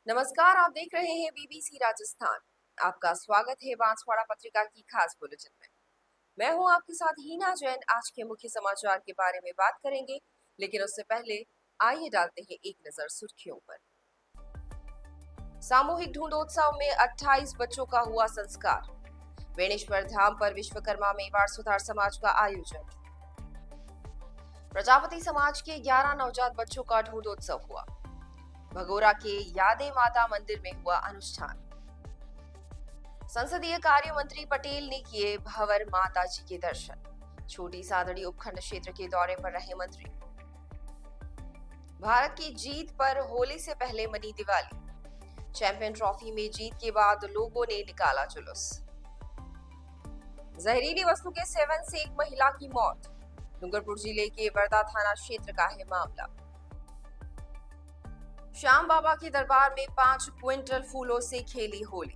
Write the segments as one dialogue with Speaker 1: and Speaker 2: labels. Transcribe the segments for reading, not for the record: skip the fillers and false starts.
Speaker 1: नमस्कार, आप देख रहे हैं बीबीसी राजस्थान। आपका स्वागत है बांसवाड़ा पत्रिका की खास बुलेटिन में। मैं हूं आपके साथ हीना जैन। आज के मुख्य समाचार के बारे में बात करेंगे, लेकिन उससे पहले आइए डालते हैं एक नजर सुर्खियों पर। सामूहिक ढूंढोत्सव में 28 बच्चों का हुआ संस्कार। बेणेश्वर धाम पर विश्वकर्मा मेवाड़ सुधार समाज का आयोजन। प्रजापति समाज के 11 नवजात बच्चों का ढूंढोत्सव हुआ। भगोरा के यादे माता मंदिर में हुआ अनुष्ठान। संसदीय कार्य मंत्री पटेल ने किए भंवर माता जी के दर्शन। छोटी सादड़ी उपखंड क्षेत्र के दौरे पर रहे मंत्री। भारत की जीत पर होली से पहले मनी दिवाली। चैंपियन ट्रॉफी में जीत के बाद लोगों ने निकाला जुलूस। जहरीली वस्तु के सेवन से एक महिला की मौत। डूंगरपुर जिले के वर्दा थाना क्षेत्र का है मामला। श्याम बाबा के दरबार में 5 क्विंटल फूलों से खेली होली।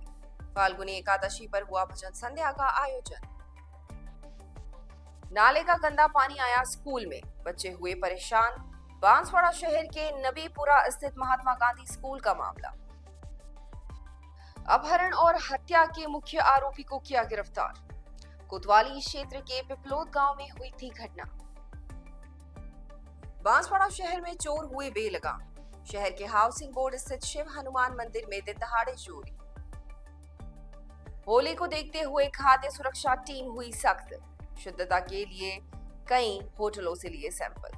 Speaker 1: फाल्गुनी एकादशी पर हुआ भजन संध्या का आयोजन। नाले का गंदा पानी आया स्कूल में, बच्चे हुए परेशान। बांसवाड़ा शहर के नबीपुरा स्थित महात्मा गांधी स्कूल का मामला। अपहरण और हत्या के मुख्य आरोपी को किया गिरफ्तार। कोतवाली क्षेत्र के पिपलोद गांव में हुई थी घटना। बांसवाड़ा शहर में चोर हुए बेलगाम। शहर के हाउसिंग बोर्ड स्थित शिव हनुमान मंदिर में दिन दहाड़े चोरी। होली को देखते हुए खाद्य सुरक्षा टीम हुई सख्त। शुद्धता के लिए कई होटलों से लिए सैंपल।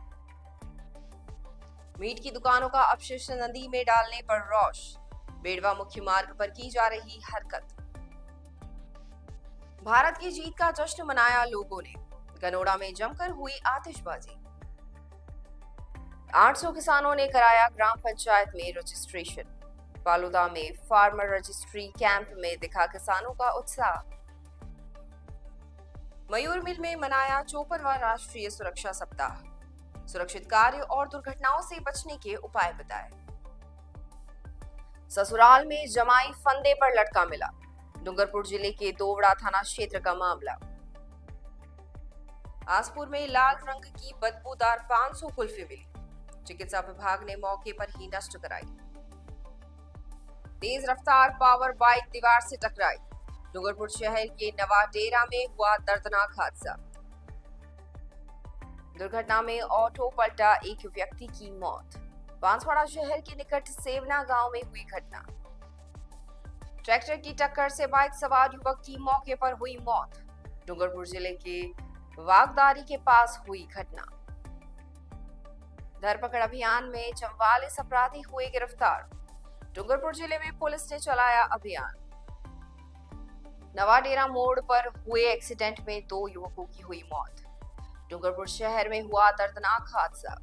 Speaker 1: मीट की दुकानों का अपशिष्ट नदी में डालने पर रोष। बेड़वा मुख्य मार्ग पर की जा रही हरकत। भारत की जीत का जश्न मनाया लोगों ने। गनोड़ा में जमकर हुई आतिशबाजी। 800 किसानों ने कराया ग्राम पंचायत में रजिस्ट्रेशन। फालूदा में फार्मर रजिस्ट्री कैंप में दिखा किसानों का उत्साह। मयूर मिल में मनाया 54वां राष्ट्रीय सुरक्षा सप्ताह। सुरक्षित कार्य और दुर्घटनाओं से बचने के उपाय बताए। ससुराल में जमाई फंदे पर लटका मिला। डूंगरपुर जिले के दोवड़ा थाना क्षेत्र का मामला। आसपुर में लाल रंग की बदबूदार 500 कुल्फी मिली। चिकित्सा विभाग ने मौके पर ही नष्ट कराई। तेज रफ्तार पावर बाइक दीवार से टकराई। डूंगरपुर शहर के नवाडेरा में हुआ दर्दनाक हादसा। दुर्घटना में ऑटो पलटा, एक व्यक्ति की मौत। बांसवाड़ा शहर के निकट सेवना गांव में हुई घटना। ट्रैक्टर की टक्कर से बाइक सवार युवक की मौके पर हुई मौत। डूंगरपुर जिले के वागदारी के पास हुई घटना। धरपकड़ अभियान में 44 अपराधी हुए गिरफ्तार। डूंगरपुर जिले में पुलिस ने चलाया अभियान। नवाडेरा मोड़ पर हुए एक्सीडेंट में 2 युवकों की हुई मौत। डूंगरपुर शहर में हुआ दर्दनाक हादसा।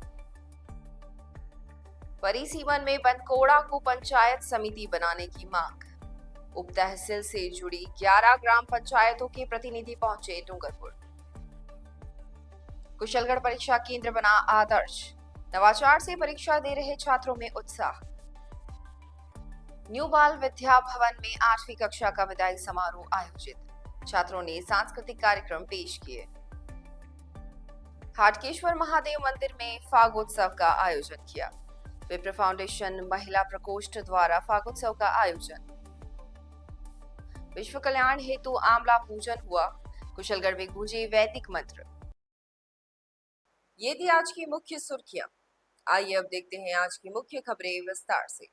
Speaker 1: परिसीमन में बनकोड़ा को पंचायत समिति बनाने की मांग। उप तहसील से जुड़ी 11 ग्राम पंचायतों के प्रतिनिधि पहुंचे डूंगरपुर। कुशलगढ़ परीक्षा केंद्र बना आदर्श। नवाचार से परीक्षा दे रहे छात्रों में उत्साह। न्यू बाल विद्या भवन में 8वीं कक्षा का विदाई समारोह आयोजित। छात्रों ने सांस्कृतिक कार्यक्रम पेश किए। हाटकेश्वर महादेव मंदिर में फागोत्सव का आयोजन किया। विप्र फाउंडेशन महिला प्रकोष्ठ द्वारा फागोत्सव का आयोजन। विश्व कल्याण हेतु आंवला पूजन हुआ। कुशलगढ़ में गूंजे वैदिक मंत्र। ये थी आज की मुख्य सुर्खियां। आइए अब देखते हैं आज की मुख्य खबरें विस्तार से।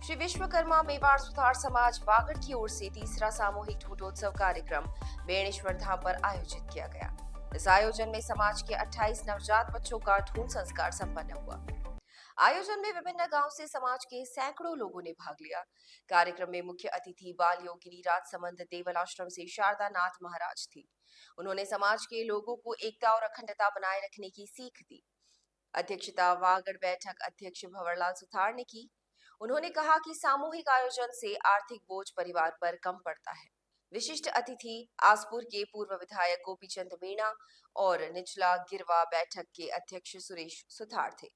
Speaker 1: श्री विश्वकर्मा मेवाड़ सुधार समाज वागड़ की ओर से तीसरा सामूहिक ढूंढोत्सव कार्यक्रम बेणेश्वर धाम पर आयोजित किया गया। इस आयोजन में समाज के 28 नवजात बच्चों का ढूंढ संस्कार संपन्न हुआ। आयोजन में विभिन्न गांव से समाज के सैकड़ों लोगों ने भाग लिया। कार्यक्रम में मुख्य अतिथि बाल योगिनी राजसमंद देवल आश्रम से शारदा नाथ महाराज थी। उन्होंने समाज के लोगों को एकता और अखंडता बनाए रखने की सीख दी। अध्यक्षता वागड़ बैठक अध्यक्ष भंवरलाल सुथार ने की। उन्होंने कहा कि सामूहिक आयोजन से आर्थिक बोझ परिवार पर कम पड़ता है। विशिष्ट अतिथि आसपुर के पूर्व विधायक गोपीचंद मीणा और निचला गिरवा बैठक के अध्यक्ष सुरेश सुथार थे।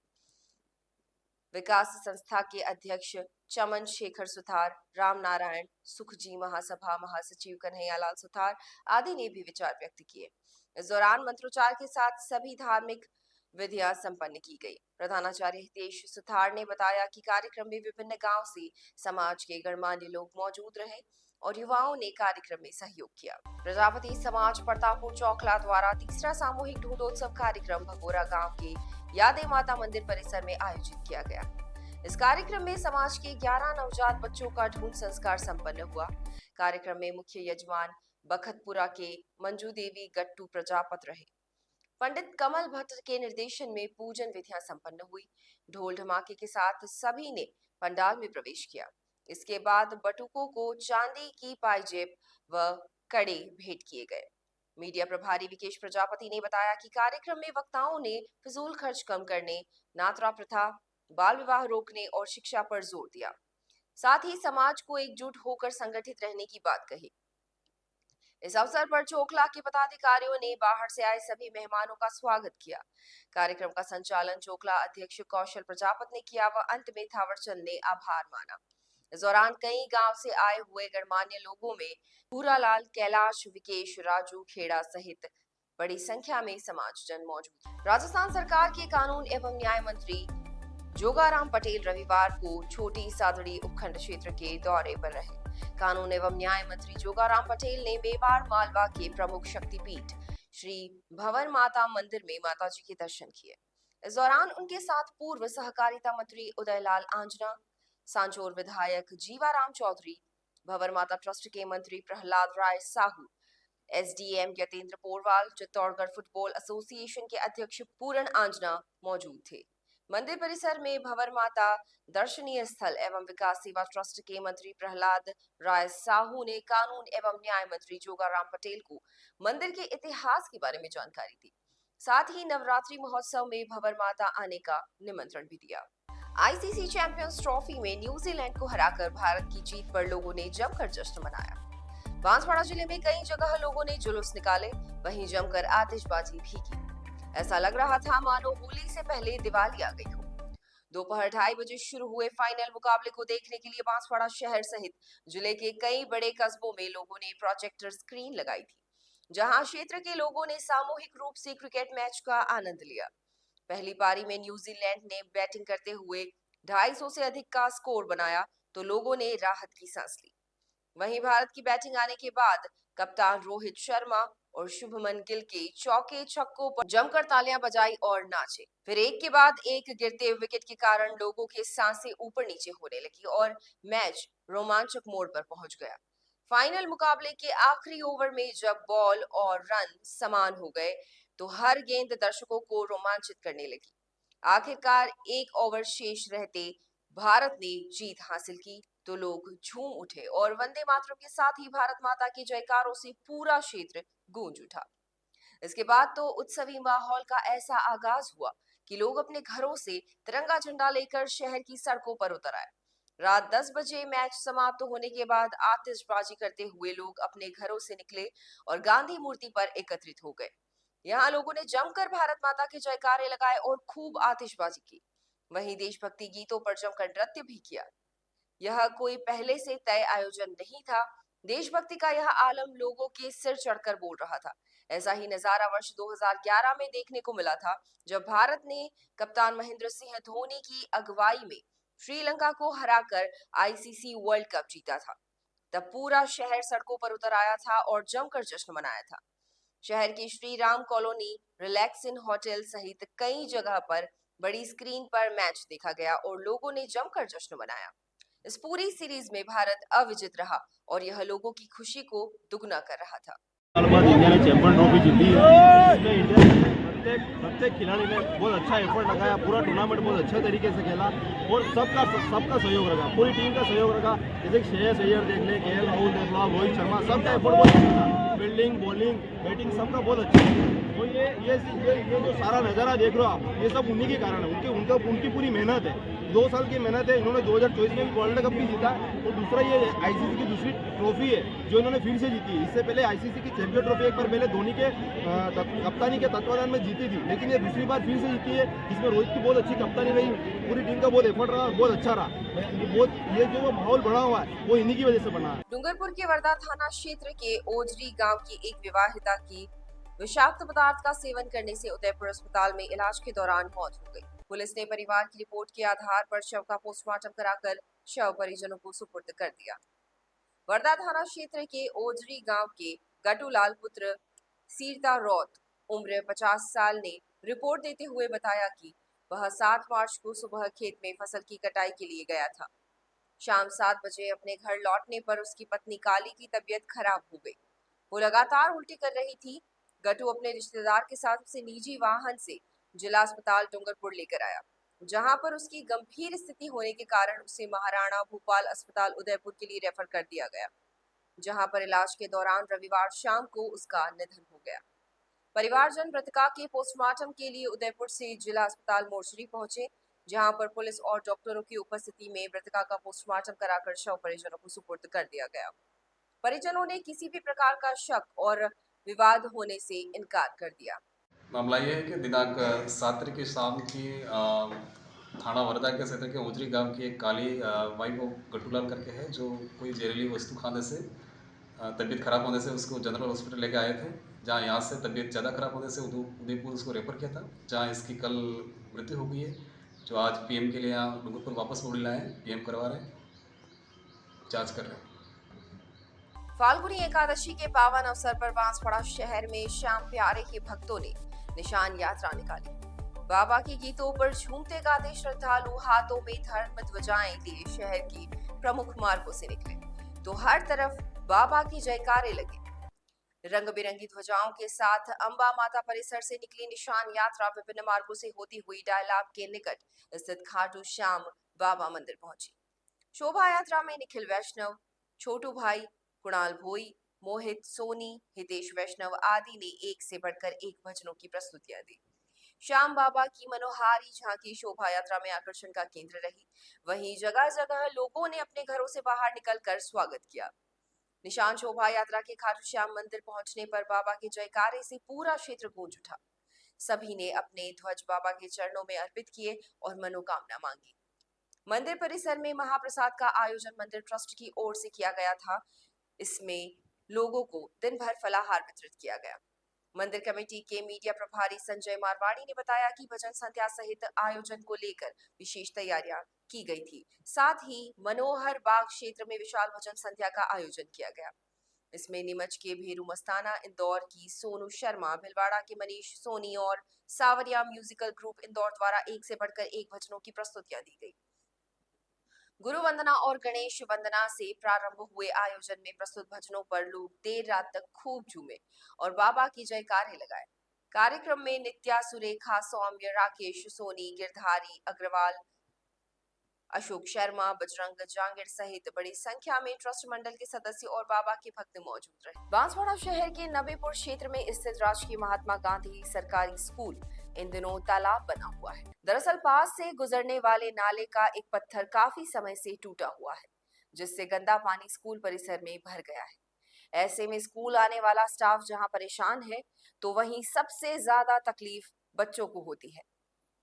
Speaker 1: विकास संस्था के अध्यक्ष चमन शेखर सुथार, राम नारायण सुखजी महासभा महासचिव कन्हैयालाल सुथार आदि ने भी विचार व्यक्त किए। इस दौरान मंत्रोच्चार के साथ सभी धार्मिक विधियां संपन्न की गई। प्रधानाचार्य हितेश सुथार ने बताया कि कार्यक्रम में विभिन्न गांव से समाज के गणमान्य लोग मौजूद रहे और युवाओं ने कार्यक्रम में सहयोग किया। प्रजापति समाज प्रतापपुर चौखला द्वारा तीसरा सामूहिक ढूंढोत्सव कार्यक्रम भगोरा गांव के यादे माता मंदिर परिसर में आयोजित किया गया। इस कार्यक्रम में समाज के 11 नवजात बच्चों का ढूंढ संस्कार संपन्न हुआ। कार्यक्रम में मुख्य यजमान बखतपुरा के मंजू देवी गट्टू प्रजापत रहे। पंडित कमल भट्ट के निर्देशन में पूजन विधियां संपन्न हुई। ढोल धमाके के साथ सभी ने पंडाल में प्रवेश किया। इसके बाद बटुकों को चांदी की पायजेब व कड़े भेंट किए गए। मीडिया प्रभारी विकेश प्रजापति ने बताया कि कार्यक्रम में वक्ताओं ने फिजूल खर्च कम करने, नातरा प्रथा, बाल विवाह रोकने और शिक्षा पर जोर दिया। साथ ही समाज को एकजुट होकर संगठित रहने की बात कही। इस अवसर पर चोखला के पदाधिकारियों ने बाहर से आए सभी मेहमानों का स्वागत किया। कार्यक्रम का संचालन चोखला अध्यक्ष कौशल प्रजापत ने किया व अंत में थावरचंद ने आभार माना। इस दौरान कई गांव से आए हुए गणमान्य लोगों में भूरालाल, कैलाश, विकेश, राजू खेड़ा सहित बड़ी संख्या में समाजजन मौजूद। राजस्थान सरकार के कानून एवं न्याय मंत्री जोगाराम पटेल रविवार को छोटी सादड़ी उपखंड क्षेत्र के दौरे पर रहे। कानून एवं न्याय मंत्री जोगाराम पटेल ने मेवाड़ मालवा के प्रमुख शक्तिपीठ श्री भवन माता मंदिर में माता जी के दर्शन किए। इस दौरान उनके साथ पूर्व सहकारिता मंत्री उदयलाल आंजना, सांचौर विधायक जीवाराम चौधरी, भवन माता ट्रस्ट के मंत्री Prahlad Rai Sahu, SDM Yatendra Porwal, Chittorgarh football association के अध्यक्ष पूरण आंजना मौजूद थे। मंदिर परिसर में भंवर माता दर्शनीय स्थल एवं विकास सेवा ट्रस्ट के मंत्री प्रहलाद राय साहू ने कानून एवं न्याय मंत्री जोगाराम पटेल को मंदिर के इतिहास के बारे में जानकारी दी। साथ ही नवरात्रि महोत्सव में भंवर माता आने का निमंत्रण भी दिया। आईसीसी चैंपियंस ट्रॉफी में न्यूजीलैंड को हराकर भारत की जीत पर लोगों ने जमकर जश्न मनाया। बांसवाड़ा जिले में कई जगह लोगों ने जुलूस निकाले, वहीं जमकर आतिशबाजी भी की। ऐसा लग रहा था मानो होली से पहले दिवाली आ गई हो। दोपहर 2:30 बजे शुरू हुए फाइनल मुकाबले को देखने के लिए बांसवाड़ा शहर सहित जिले के कई बड़े कस्बों में लोगों ने प्रोजेक्टर स्क्रीन लगाई थी, जहां क्षेत्र के लोगों ने सामूहिक रूप से क्रिकेट मैच का आनंद लिया। पहली पारी में न्यूजीलैंड ने बैटिंग करते हुए 250 से अधिक का स्कोर बनाया तो लोगों ने राहत की सांस ली। वहीं भारत की बैटिंग आने के बाद कप्तान रोहित शर्मा और शुभमन गिल के चौके छक्कों पर जमकर तालियां बजाई और नाचे। फिर एक के बाद एक गिरते विकेट के कारण लोगों के सांसें ऊपर नीचे होने लगी और मैच रोमांचक मोड़ पर पहुंच गया। फाइनल मुकाबले के आखिरी ओवर में जब बॉल और रन समान हो गए तो हर गेंद दर्शकों को रोमांचित करने लगी। आखिरकार एक ओवर शेष रहते भारत ने जीत हासिल की तो लोग झूम उठे और वंदे मातरम के साथ ही भारत माता के जयकारों से पूरा क्षेत्र गूंज उठा। इसके बाद तो उत्सवी माहौल का ऐसा आगाज हुआ कि लोग अपने घरों से तिरंगा झंडा लेकर शहर की सड़कों पर उतर आए। रात 10 बजे मैच समाप्त होने के बाद आतिशबाजी करते हुए लोग अपने घरों से निकले और गांधी मूर्ति पर एकत्रित हो गए। यहाँ लोगों ने जमकर भारत माता के जयकारे लगाए और खूब आतिशबाजी की। वहीं देशभक्ति गीतों पर जमकर नृत्य भी किया। यह कोई पहले से तय आयोजन नहीं था। देशभक्ति का यह आलम लोगों के सिर चढ़कर बोल रहा था। ऐसा ही नजारा वर्ष 2011 में देखने को मिला था, जब भारत ने कप्तान महेंद्र सिंह धोनी की अगुवाई में श्रीलंका को हराकर आईसीसी वर्ल्ड कप जीता था। तब पूरा शहर सड़कों पर उतर आया था और जमकर जश्न मनाया था। शहर की Shri Ram colony, relax in hotel सहित कई जगह पर बड़ी स्क्रीन पर मैच देखा गया और लोगों ने जमकर जश्न मनाया। इस पूरी सीरीज में भारत अविजित रहा और यह लोगों की खुशी को दुगना कर रहा था।
Speaker 2: इंडिया ने चैंपियन ट्रॉफी जीती है। इसमें इंडिया प्रत्येक खिलाड़ी ने बहुत अच्छा एफर्ट लगाया, पूरा टूर्नामेंट बहुत अच्छे तरीके से खेला और सबका सहयोग रखा, पूरी टीम का सहयोग रखा। जैसे श्रेयस अय्यर देख ले, केएल राहुल देख लो, रोहित शर्मा, सबका एफर्ट बहुत अच्छा था। फील्डिंग, बॉलिंग, बैटिंग सबका बहुत अच्छा है। तो ये जो सारा नज़ारा देख रहे हो आप, ये सब उन्हीं के कारण है, उनकी पूरी मेहनत है। 2 साल की मेहनत है। इन्होंने 2024 में भी वर्ल्ड कप भी जीता और दूसरा ये आईसीसी की दूसरी ट्रॉफी है जो इन्होंने फिर से जीती। इससे पहले आईसीसी की चैंपियन ट्रॉफी एक बार पहले धोनी के कप्तानी के तत्वाधान में जीती थी, लेकिन ये दूसरी बार फिर से जीती है। इसमें रोहित की बहुत अच्छी कप्तानी रही, पूरी टीम का बहुत एफर्ट रहा, बहुत अच्छा रहा। ये जो माहौल बना हुआ है वो इन्हीं की वजह से बना है।
Speaker 1: डूंगरपुर के वर्धा थाना क्षेत्र के ओजरी गाँव की एक विवाहिता की विषाक्त पदार्थ का सेवन करने से उदयपुर अस्पताल में इलाज के दौरान मौत हो गई। पुलिस ने परिवार की रिपोर्ट के आधार पर शव का पोस्टमार्टम कराकर शव परिजनों को सुपुर्द कर दिया। वर्धा थाना क्षेत्र के ओजरी गांव के गटूलाल पुत्र सीरता रौत उम्र 50 साल ने रिपोर्ट देते हुए बताया कि वह 7 मार्च को सुबह खेत में फसल की कटाई के लिए गया था। शाम 7 बजे अपने घर लौटने पर उसकी पत्नी काली की तबीयत खराब हो गई। वो लगातार उल्टी कर रही थी। गटू अपने रिश्तेदार के साथ उसे निजी वाहन से जिला अस्पताल डूंगरपुर लेकर आया, जहां पर उसकी गंभीर स्थिति होने के कारण उसे महाराणा भूपाल अस्पताल उदयपुर के लिए रेफर कर दिया गया, जहां पर इलाज के दौरान रविवार शाम को उसका निधन हो गया। परिवारजन मृतका के पोस्टमार्टम के लिए उदयपुर से जिला अस्पताल मोर्चरी पहुंचे, जहां पर पुलिस और डॉक्टरों की उपस्थिति में मृतका का पोस्टमार्टम कराकर शव परिजनों को सुपुर्द कर दिया गया। परिजनों ने किसी भी प्रकार का शक और विवाद होने से इनकार कर दिया।
Speaker 3: मामला ये है कि दिनांक 7 तारीख की शाम की थाना वर्धा के क्षेत्र के ओजरी गांव की एक काली बाई को गटूलाल करके है, जो कोई जहरीली वस्तु खाने से तबीयत खराब होने से उसको जनरल हॉस्पिटल लेके आए थे, जहां यहाँ से तबीयत ज़्यादा खराब होने से उदयपुर उसको रेफर किया था, जहां इसकी कल मृत्यु हो गई है। जो आज पीएम के लिए यहाँ डूंगरपुर वापस मोड़ी लाए हैं, पीएम करवा रहे हैं, जाँच कर रहे हैं।
Speaker 1: फाल्गुनी एकादशी के पावन अवसर पर बांसवाड़ा शहर में श्याम प्यारे के भक्तों ने निशान यात्रा निकाली। बाबा के गीतों पर झूमते गाते श्रद्धालु हाथों में धर्म ध्वजाएं लिए शहर के प्रमुख मार्गों से निकले, तो हर तरफ बाबा की जयकारे लगे। रंग बिरंगी ध्वजाओं के साथ अंबा माता परिसर से निकली निशान यात्रा विभिन्न मार्गों से होती हुई डायलाब के निकट स्थित खाटू श्याम बाबा मंदिर पहुंची। शोभा यात्रा में निखिल वैष्णव, छोटू भाई, कुणाल भोई, मोहित सोनी, हितेश वैष्णव आदि ने एक से बढ़कर एक भजनों की प्रस्तुतियां दी। श्याम बाबा की मनोहारी झांकी शोभा यात्रा में आकर्षण का केंद्र रही। वहीं जगह जगह लोगों ने अपने घरों से बाहर निकलकर स्वागत किया। निशान शोभा यात्रा के खाटू श्याम मंदिर पहुंचने पर बाबा के जयकारे से पूरा क्षेत्र गूंज उठा। सभी ने अपने ध्वज बाबा के चरणों में अर्पित किए और मनोकामना मांगी। मंदिर परिसर में महाप्रसाद का आयोजन मंदिर ट्रस्ट की ओर से किया गया था। इसमें लोगों को दिन भर फलाहार वितरित किया गया। मंदिर कमेटी के मीडिया प्रभारी संजय मारवाड़ी ने बताया कि भजन संध्या सहित आयोजन को लेकर विशेष तैयारियां की गई थी। साथ ही मनोहर बाग क्षेत्र में विशाल भजन संध्या का आयोजन किया गया। इसमें नीमच के भेरू मस्ताना, इंदौर की सोनू शर्मा, भिलवाड़ा के मनीष सोनी और सावरिया म्यूजिकल ग्रुप इंदौर द्वारा एक से बढ़कर एक भजनों की प्रस्तुतियां दी गई। गुरु वंदना और गणेश वंदना से प्रारंभ हुए आयोजन में प्रस्तुत भजनों पर लोग देर रात तक खूब झूमे और बाबा की जयकारे लगाए। कार्यक्रम में नित्या, सुरेखा, सौम्य, राकेश सोनी, गिरधारी अग्रवाल, अशोक शर्मा, बजरंग जांगिड़ सहित बड़ी संख्या में ट्रस्ट मंडल के सदस्य और बाबा के भक्त मौजूद रहे। बांसवाड़ा शहर के नबीपुर क्षेत्र में स्थित राजकीय महात्मा गांधी सरकारी स्कूल इन दिनों तालाब बना हुआ है। दरअसल पास से गुजरने वाले नाले का एक पत्थर काफी समय से टूटा हुआ है, जिससे गंदा पानी स्कूल परिसर में भर गया है। ऐसे में स्कूल आने वाला स्टाफ जहां परेशान है, तो वहीं सबसे ज्यादा तकलीफ बच्चों को होती है।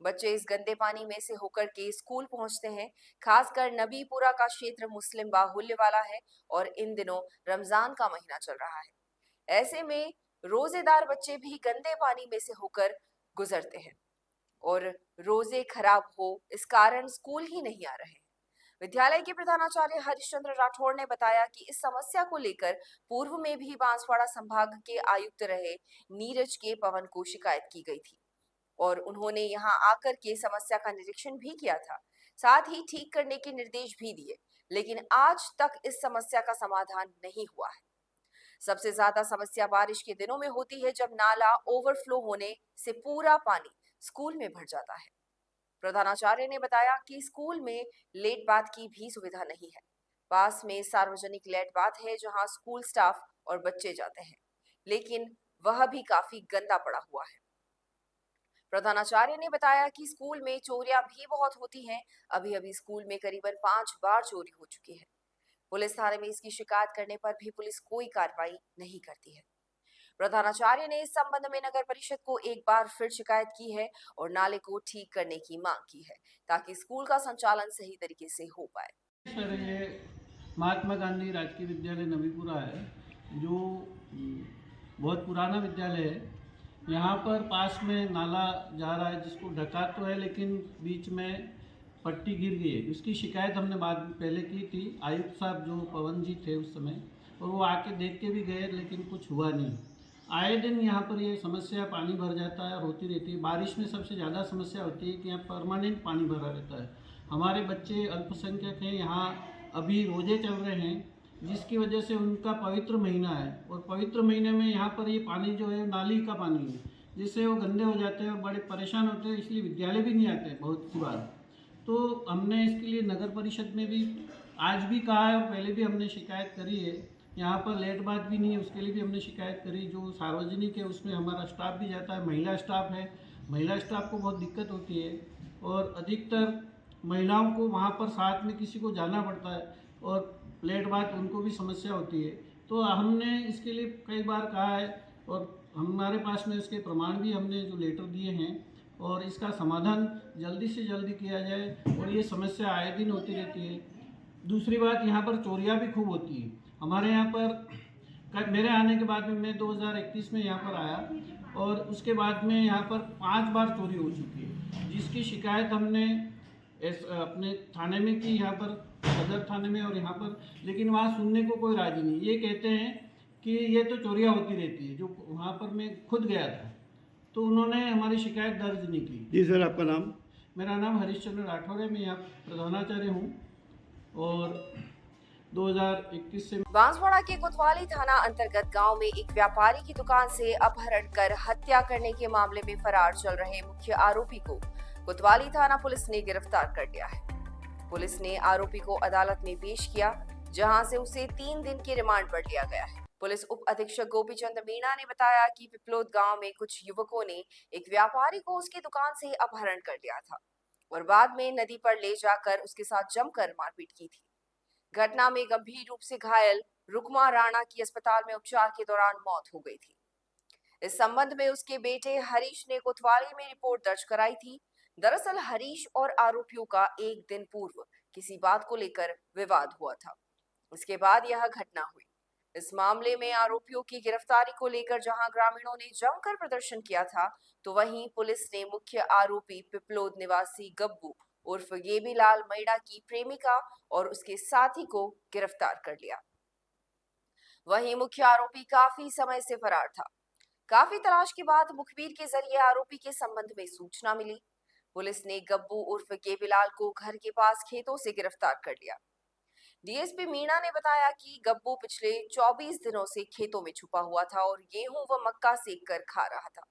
Speaker 1: बच्चे इस गंदे पानी में से होकर के स्कूल पहुंचते हैं। खासकर नबीपुरा का क्षेत्र मुस्लिम बाहुल्य वाला है और इन दिनों रमजान का महीना चल रहा है। ऐसे में रोजेदार बच्चे भी गंदे पानी में से होकर गुजरते हैं और रोजे खराब हो इस कारण स्कूल ही नहीं आ रहे हैं। विद्यालय के प्रधानाचार्य हरिश्चंद्र राठौड़ ने बताया कि इस समस्या को लेकर पूर्व में भी बांसवाड़ा संभाग के आयुक्त रहे नीरज के पवन को शिकायत की गई थी और उन्होंने यहां आकर के समस्या का निरीक्षण भी किया था, साथ ही ठीक करने के निर्देश भी दिए, लेकिन आज तक इस समस्या का समाधान नहीं हुआ है। सबसे ज्यादा समस्या बारिश के दिनों में होती है, जब नाला ओवरफ्लो होने से पूरा पानी स्कूल में भर जाता है। प्रधानाचार्य ने बताया कि स्कूल में लेट बाथ की भी सुविधा नहीं है। पास में सार्वजनिक लेट बाथ है जहां स्कूल स्टाफ और बच्चे जाते हैं, लेकिन वह भी काफी गंदा पड़ा हुआ है। प्रधानाचार्य ने बताया कि स्कूल में चोरियां भी बहुत होती हैं। अभी स्कूल में करीबन 5 बार चोरी हो चुकी है। पुलिस थाने में इसकी शिकायत करने पर भी पुलिस कोई कार्रवाई नहीं करती है। प्रधानाचार्य ने इस संबंध में नगर परिषद को एक बार फिर शिकायत की है और नाले को ठीक करने की मांग की है, ताकि स्कूल का संचालन सही तरीके से हो पाए।
Speaker 4: सर, ये महात्मा गांधी राजकीय विद्यालय नबीपुरा है, जो बहुत पुराना विद्यालय है यहाँ पर पास में नाला जा रहा है जिसको ढका तो है, लेकिन बीच में पट्टी गिर गई है। उसकी शिकायत हमने बाद में पहले की थी। आयुक्त साहब जो पवन जी थे उस समय, और वो आके देख के भी गए, लेकिन कुछ हुआ नहीं। आए दिन यहाँ पर ये समस्या पानी भर जाता है और होती रहती है। बारिश में सबसे ज़्यादा समस्या होती है कि यहाँ परमानेंट पानी भरा रहता है। हमारे बच्चे अल्पसंख्यक हैं, यहाँ अभी रोजे चल रहे हैं, जिसकी वजह से उनका पवित्र महीना है, और पवित्र महीने में यहाँ पर ये पानी जो है नाली का पानी है, जिससे वो गंदे हो जाते हैं और बड़े परेशान होते हैं, इसलिए विद्यालय भी नहीं आते बहुत सी बार। तो हमने इसके लिए नगर परिषद में भी आज भी कहा है और पहले भी हमने शिकायत करी है। यहाँ पर लेट बात भी नहीं है, उसके लिए भी हमने शिकायत करी। जो सार्वजनिक है उसमें हमारा स्टाफ भी जाता है, महिला स्टाफ है, महिला स्टाफ को बहुत दिक्कत होती है, और अधिकतर महिलाओं को वहाँ पर साथ में किसी को जाना पड़ता है, और लेट बात उनको भी समस्या होती है। तो हमने इसके लिए कई बार कहा है, और हमारे पास में इसके प्रमाण भी हमने जो लेटर दिए हैं, और इसका समाधान जल्दी से जल्दी किया जाए, और ये समस्या आए दिन होती रहती है। दूसरी बात, यहाँ पर चोरियाँ भी खूब होती है। हमारे यहाँ पर मेरे आने के बाद में मैं 2021 में यहाँ पर आया, और उसके बाद में यहाँ पर 5 बार चोरी हो चुकी है, जिसकी शिकायत हमने अपने थाने में की, यहाँ पर सदर थाने में और यहाँ पर, लेकिन वहाँ सुनने को कोई राजी नहीं। ये कहते हैं कि ये तो चोरियाँ होती रहती है। जो वहाँ पर मैं खुद गया था, तो उन्होंने हमारी शिकायत दर्ज नहीं की।
Speaker 2: जी सर, आपका नाम?
Speaker 4: मेरा नाम हरीशचंद्र राठौर है, मैं यहाँ प्रधानाचार्य हूँ, और 2021 से
Speaker 1: बांसवाड़ा के कोतवाली थाना अंतर्गत गांव में एक व्यापारी की दुकान से अपहरण कर हत्या करने के मामले में फरार चल रहे मुख्य आरोपी को कोतवाली थाना पुलिस ने गिरफ्तार कर लिया है। पुलिस ने आरोपी को अदालत में पेश किया, जहां से उसे 3 दिन के रिमांड पर लिया गया है। पुलिस उप अधीक्षक गोपीचंद मीणा ने बताया कि पिपलोद गांव में कुछ युवकों ने एक व्यापारी को उसकी दुकान से अपहरण कर लिया था और बाद में नदी पर ले जाकर उसके साथ जमकर मारपीट की थी। घटना में गंभीर रूप से घायल रुकमा राणा की अस्पताल में उपचार के दौरान मौत हो गई थी। इस संबंध में उसके बेटे हरीश ने कोतवाली में रिपोर्ट दर्ज कराई थी। दरअसल हरीश और आरोपियों का एक दिन पूर्व किसी बात को लेकर विवाद हुआ था। इसके बाद यह घटना हुई। इस मामले में आरोपियों की गिरफ्तारी को लेकर जहां ग्रामीणों ने जमकर प्रदर्शन किया था, तो वहीं पुलिस ने मुख्य आरोपी पिपलोद निवासी गब्बू उर्फ गेबीलाल मैडा की प्रेमिका और उसके साथी को गिरफ्तार कर लिया। वहीं मुख्य आरोपी काफी समय से फरार था। काफी तलाश के बाद मुखबिर के जरिए आरोपी के संबंध में सूचना मिली। पुलिस ने गब्बू उर्फ गेबीलाल को घर के पास खेतों से गिरफ्तार कर लिया। डीएसपी मीणा ने बताया कि गब्बू पिछले 24 दिनों से खेतों में छुपा हुआ था और गेहूं व मक्का सेक कर खा रहा था।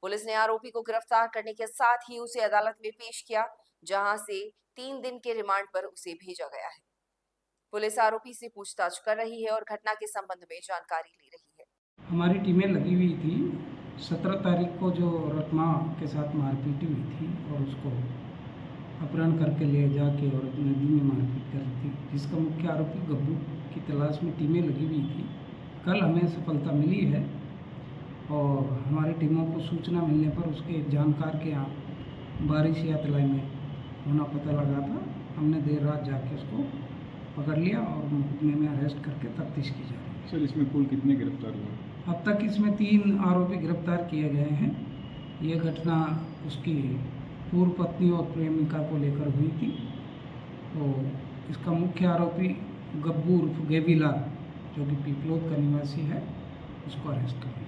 Speaker 1: पुलिस ने आरोपी को गिरफ्तार करने के साथ ही उसे अदालत में पेश किया, जहां से 3 दिन के रिमांड पर उसे भेजा गया है। पुलिस आरोपी से पूछताछ कर रही है और घटना के संबंध में जानकारी ले रही है।
Speaker 5: हमारी टीमें लगी हुई थी। 17 तारीख को जो रत्मा के साथ मारपीट हुई थी और उसको अपहरण करके ले जाके और नदी में मारपीट कर रही थी, जिसका मुख्य आरोपी गब्बू की तलाश में टीमें लगी हुई थी। कल हमें सफलता मिली है और हमारी टीमों को सूचना मिलने पर उसके जानकार के यहाँ बारिश या तलाई में होना पता लगा था। हमने देर रात जाके उसको पकड़ लिया और मुकदमे में अरेस्ट करके तफ्तीश की जा रही है।
Speaker 6: सर, इसमें कुल कितने गिरफ्तार हुए?
Speaker 5: अब तक इसमें 3 आरोपी गिरफ्तार किए गए हैं। ये घटना उसकी पूर्व पत्नी और प्रेमिका को लेकर हुई थी। तो इसका मुख्य आरोपी गब्बू उर्फ गेबीलाल, जो कि पिपलोद का निवासी है, उसको अरेस्ट कर लिया।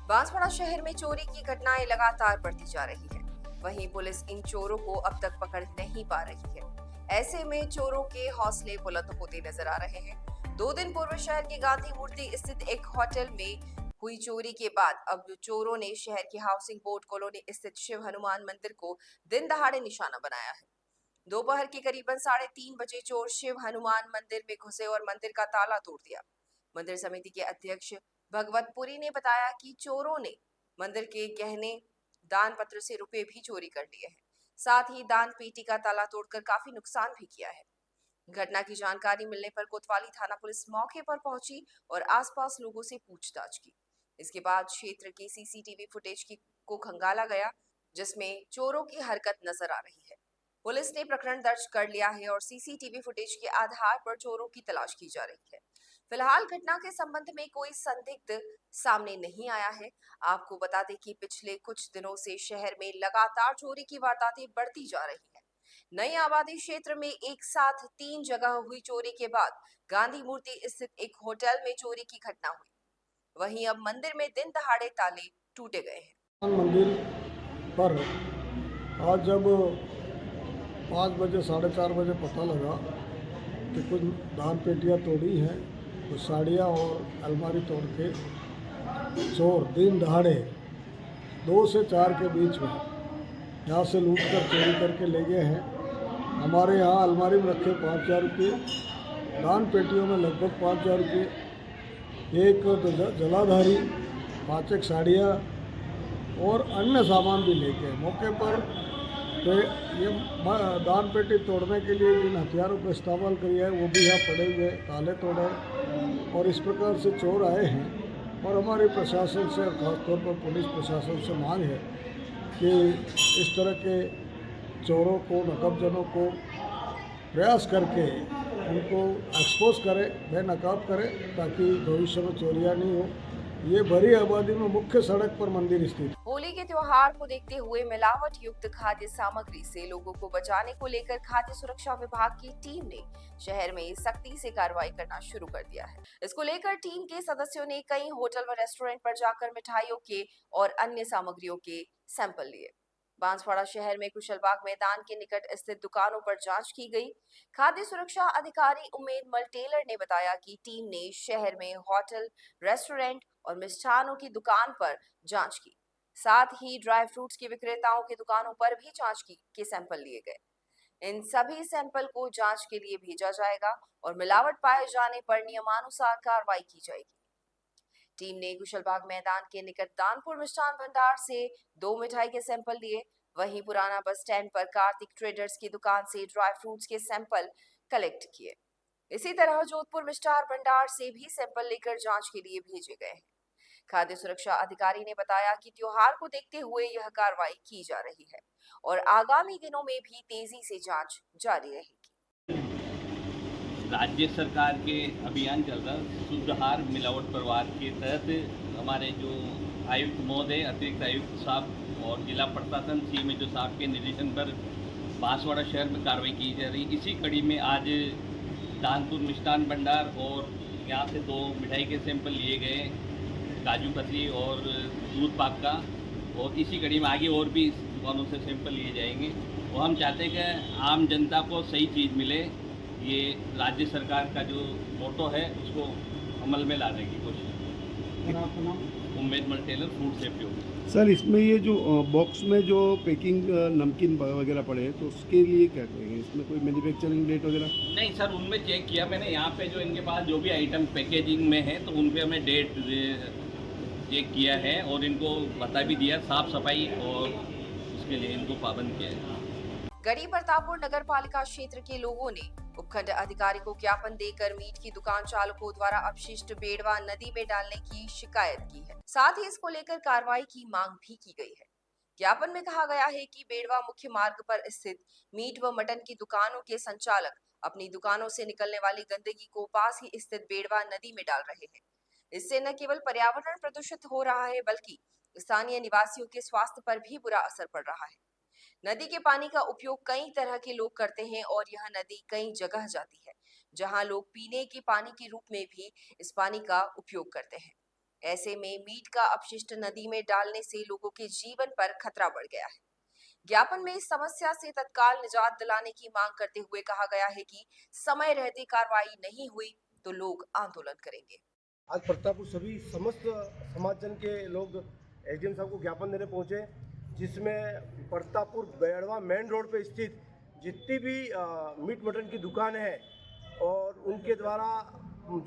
Speaker 1: बांसवाड़ा शहर में चोरी की घटनाएं लगातार बढ़ती जा रही है। वहीं पुलिस इन चोरों को अब तक पकड़ नहीं पा रही है। ऐसे में चोरों के हौसले बुलंद होते नजर आ रहे हैं। 2 दिन पूर्व शहर के गांधी मूर्ति स्थित एक होटल में हुई चोरी के बाद अब चोरों ने शहर के हाउसिंग बोर्ड कॉलोनी स्थित शिव हनुमान मंदिर को दिन दहाड़े निशाना बनाया है। दोपहर के करीबन 3:30 बजे चोर शिव हनुमान मंदिर में घुसे और मंदिर का ताला तोड़ दिया। मंदिर समिति के अध्यक्ष भगवतपुरी ने बताया कि चोरों ने मंदिर के गहने, दान पत्र से रुपए भी चोरी कर लिए हैं। साथ ही दान पेटी का ताला तोड़कर काफी नुकसान भी किया है। घटना की जानकारी मिलने पर कोतवाली थाना पुलिस मौके पर पहुंची और आसपास लोगों से पूछताछ की। इसके बाद क्षेत्र के सीसीटीवी फुटेज को खंगाला गया, जिसमें चोरों की हरकत नजर आ रही है। पुलिस ने प्रकरण दर्ज कर लिया है और सीसीटीवी फुटेज के आधार पर चोरों की तलाश की जा रही है। फिलहाल घटना के संबंध में कोई संदिग्ध सामने नहीं आया है। आपको बता दें कि पिछले कुछ दिनों से शहर में लगातार चोरी की वारदातें बढ़ती जा रही है। नई आबादी क्षेत्र में एक साथ 3 जगह हुई चोरी के बाद गांधी मूर्ति स्थित एक होटल में चोरी की घटना हुई। वहीं अब मंदिर में दिन दहाड़े ताले टूटे गए हैं।
Speaker 7: मंदिर पर आज जब 5 बजे 4:30 बजे पता लगा कि कुछ दान पेटियाँ तोड़ी हैं, कुछ साड़ियाँ और अलमारी तोड़ के चोर दिन दहाड़े 2 से 4 के बीच में यहाँ से लूट कर चोरी करके ले गए हैं। हमारे यहाँ अलमारी में रखे 5,000 रुपये, दान पेटियों में लगभग 5,000 रुपये, एक जलाधारी, 5 एक साड़ियाँ और अन्य सामान भी लेके मौके पर तो ये दान पेटी तोड़ने के लिए जिन हथियारों का इस्तेमाल किया है वो भी यहाँ पड़े हुए, ताले तोड़े और इस प्रकार से चोर आए हैं। और हमारे प्रशासन से, खासतौर पर पुलिस प्रशासन से मांग है कि इस तरह के चोरों को, नकाबजनों को प्रयास करके उनको एक्सपोज करें, बेनकाब करें, ताकि भविष्य में चोरियाँ नहीं हो। ये बड़ी आबादी में मुख्य सड़क पर मंदिर स्थित।
Speaker 1: होली के त्योहार को देखते हुए मिलावट युक्त खाद्य सामग्री से लोगों को बचाने को लेकर खाद्य सुरक्षा विभाग की टीम ने शहर में सख्ती से कार्रवाई करना शुरू कर दिया है। इसको लेकर टीम के सदस्यों ने कई होटल व रेस्टोरेंट पर जाकर मिठाइयों के और अन्य सामग्रियों के सैंपल लिए। बांसवाड़ा शहर में कुशलबाग मैदान के निकट स्थित दुकानों पर जांच की गई। खाद्य सुरक्षा अधिकारी उमेद मलटेलर ने बताया कि टीम ने शहर में होटल, रेस्टोरेंट और मिष्ठानों की दुकान पर जांच की। साथ ही ड्राई फ्रूट्स के विक्रेताओं की दुकानों पर भी जांच के सैंपल लिए गए। इन सभी सैंपल को जांच के लिए भेजा जाएगा और मिलावट पाए जाने पर नियमानुसार कार्रवाई की जाएगी। टीम ने कुशलबाग मैदान के निकट दानपुर मिष्ठान भंडार से 2 मिठाई के सैंपल लिए। वहीं पुराना बस स्टैंड पर कार्तिक ट्रेडर्स की दुकान से ड्राई फ्रूट्स के सैंपल कलेक्ट किए। इसी तरह जोधपुर मिष्ठान भंडार से भी सैंपल लेकर जांच के लिए भेजे गए हैं। खाद्य सुरक्षा अधिकारी ने बताया कि त्योहार को देखते हुए यह कार्रवाई की जा रही है और आगामी दिनों में भी तेजी से जांच जारी रहेगी।
Speaker 8: राज्य सरकार के अभियान चल रहा शुद्ध आहार मिलावट परिवार के तहत हमारे जो आयुक्त महोदय, अतिरिक्त आयुक्त साहब और जिला प्रशासन CMHO साहब के निर्देशन पर बांसवाड़ा शहर में कार्रवाई की जा रही। इसी कड़ी में आज दानपुर मिष्ठान भंडार और यहाँ से 2 मिठाई के सैंपल लिए गए, काजू कतली और दूध पाक का, और इसी कड़ी में आगे और भी दुकानों से सैंपल लिए जाएंगे। और हम चाहते हैं कि आम जनता को सही चीज़ मिले। ये राज्य सरकार का जो मोटो है उसको अमल में लाने की कोशिश। उमेद मलटेलर, फूड सेफ्टी ऑफिसर।
Speaker 9: सर, इसमें ये जो बॉक्स में जो पैकिंग नमकीन वगैरह पड़े हैं तो उसके लिए क्या करेंगे? इसमें कोई मैन्युफैक्चरिंग डेट वगैरह?
Speaker 8: नहीं सर, उनमें चेक किया मैंने। यहाँ पे जो इनके पास जो भी आइटम पैकेजिंग में है तो उन पे हमें डेट चेक किया है और इनको बता भी दिया, साफ सफाई और उसके लिए इनको पाबंद किया है।
Speaker 1: गढ़ी प्रतापपुर नगर पालिका क्षेत्र के लोगों ने उपखंड अधिकारी को ज्ञापन देकर मीट की दुकान चालकों द्वारा अपशिष्ट बेड़वा नदी में डालने की शिकायत की है। साथ ही इसको लेकर कार्रवाई की मांग भी की गई है। ज्ञापन में कहा गया है कि बेड़वा मुख्य मार्ग पर स्थित मीट व मटन की दुकानों के संचालक अपनी दुकानों से निकलने वाली गंदगी को पास ही स्थित बेड़वा नदी में डाल रहे हैं। इससे न केवल पर्यावरण प्रदूषित हो रहा है बल्कि स्थानीय निवासियों के स्वास्थ्य पर भी बुरा असर पड़ रहा है। नदी के पानी का उपयोग कई तरह के लोग करते हैं और यह नदी कई जगह जाती है जहां लोग पीने के पानी के रूप में भी इस पानी का उपयोग करते हैं। ऐसे में मीट का अपशिष्ट नदी में डालने से लोगों के जीवन पर खतरा बढ़ गया है। ज्ञापन में इस समस्या से तत्काल निजात दिलाने की मांग करते हुए कहा गया है कि समय रहते कार्रवाई नहीं हुई तो लोग आंदोलन करेंगे।
Speaker 10: आज प्रतापपुर सभी समस्त समाजजन के लोग एसडीएम साहब को ज्ञापन देने पहुंचे, जिसमें प्रतापपुर बेड़वा मेन रोड पे स्थित जितनी भी मीट मटन की दुकान है और उनके द्वारा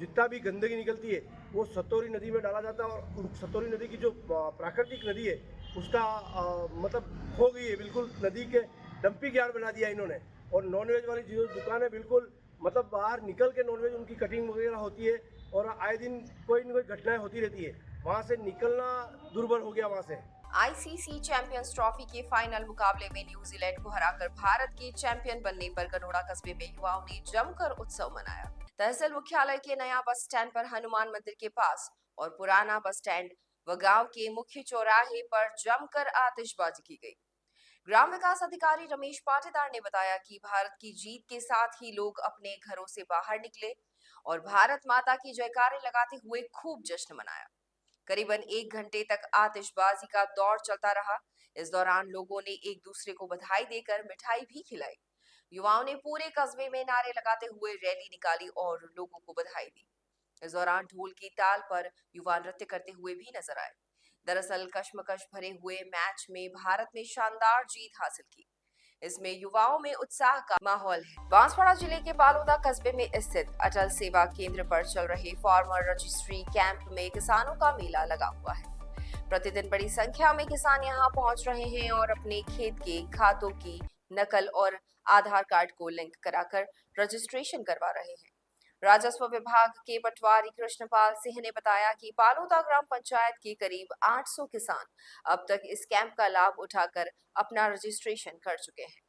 Speaker 10: जितना भी गंदगी निकलती है वो सतोरी नदी में डाला जाता है। और सतोरी नदी की जो प्राकृतिक नदी है उसका मतलब हो गई है, बिल्कुल नदी के डंपिंग यार्ड बना दिया इन्होंने। और नॉनवेज वाली जो दुकान है बिल्कुल मतलब बाहर निकल के नॉनवेज उनकी कटिंग वगैरह होती है और आए दिन कोई न कोई घटनाएं होती रहती है। वहाँ से निकलना दुर्भर हो गया वहाँ से।
Speaker 1: आईसीसी चैंपियंस ट्रॉफी के फाइनल मुकाबले में न्यूजीलैंड को हराकर भारत के चैंपियन बनने पर गनोड़ा कस्बे में युवाओं ने जमकर उत्सव मनाया। तहसील मुख्यालय के नया बस स्टैंड पर हनुमान मंदिर के पास और पुराना बस स्टैंड व गांव के मुख्य चौराहे पर जमकर आतिशबाजी की गई। ग्राम विकास अधिकारी रमेश पाटीदार ने बताया कि भारत की जीत के साथ ही लोग अपने घरों से बाहर निकले और भारत माता की जयकारे लगाते हुए खूब जश्न मनाया। करीबन 1 घंटे तक आतिशबाजी का दौर चलता रहा। इस दौरान लोगों ने एक दूसरे को बधाई देकर मिठाई भी खिलाई। युवाओं ने पूरे कस्बे में नारे लगाते हुए रैली निकाली और लोगों को बधाई दी। इस दौरान ढोल की ताल पर युवा नृत्य करते हुए भी नजर आए। दरअसल कश्मकश भरे हुए मैच में भारत ने शानदार जीत हासिल की। इसमें युवाओं में उत्साह का माहौल है। बांसवाड़ा जिले के बालोदा कस्बे में स्थित अटल सेवा केंद्र पर चल रहे फार्मर रजिस्ट्री कैंप में किसानों का मेला लगा हुआ है। प्रतिदिन बड़ी संख्या में किसान यहां पहुंच रहे हैं और अपने खेत के खातों की नकल और आधार कार्ड को लिंक कराकर रजिस्ट्रेशन करवा रहे हैं। राजस्व विभाग के पटवारी कृष्णपाल सिंह ने बताया कि बालोदा ग्राम पंचायत के करीब 800 किसान अब तक इस कैंप का लाभ उठाकर अपना रजिस्ट्रेशन कर चुके हैं।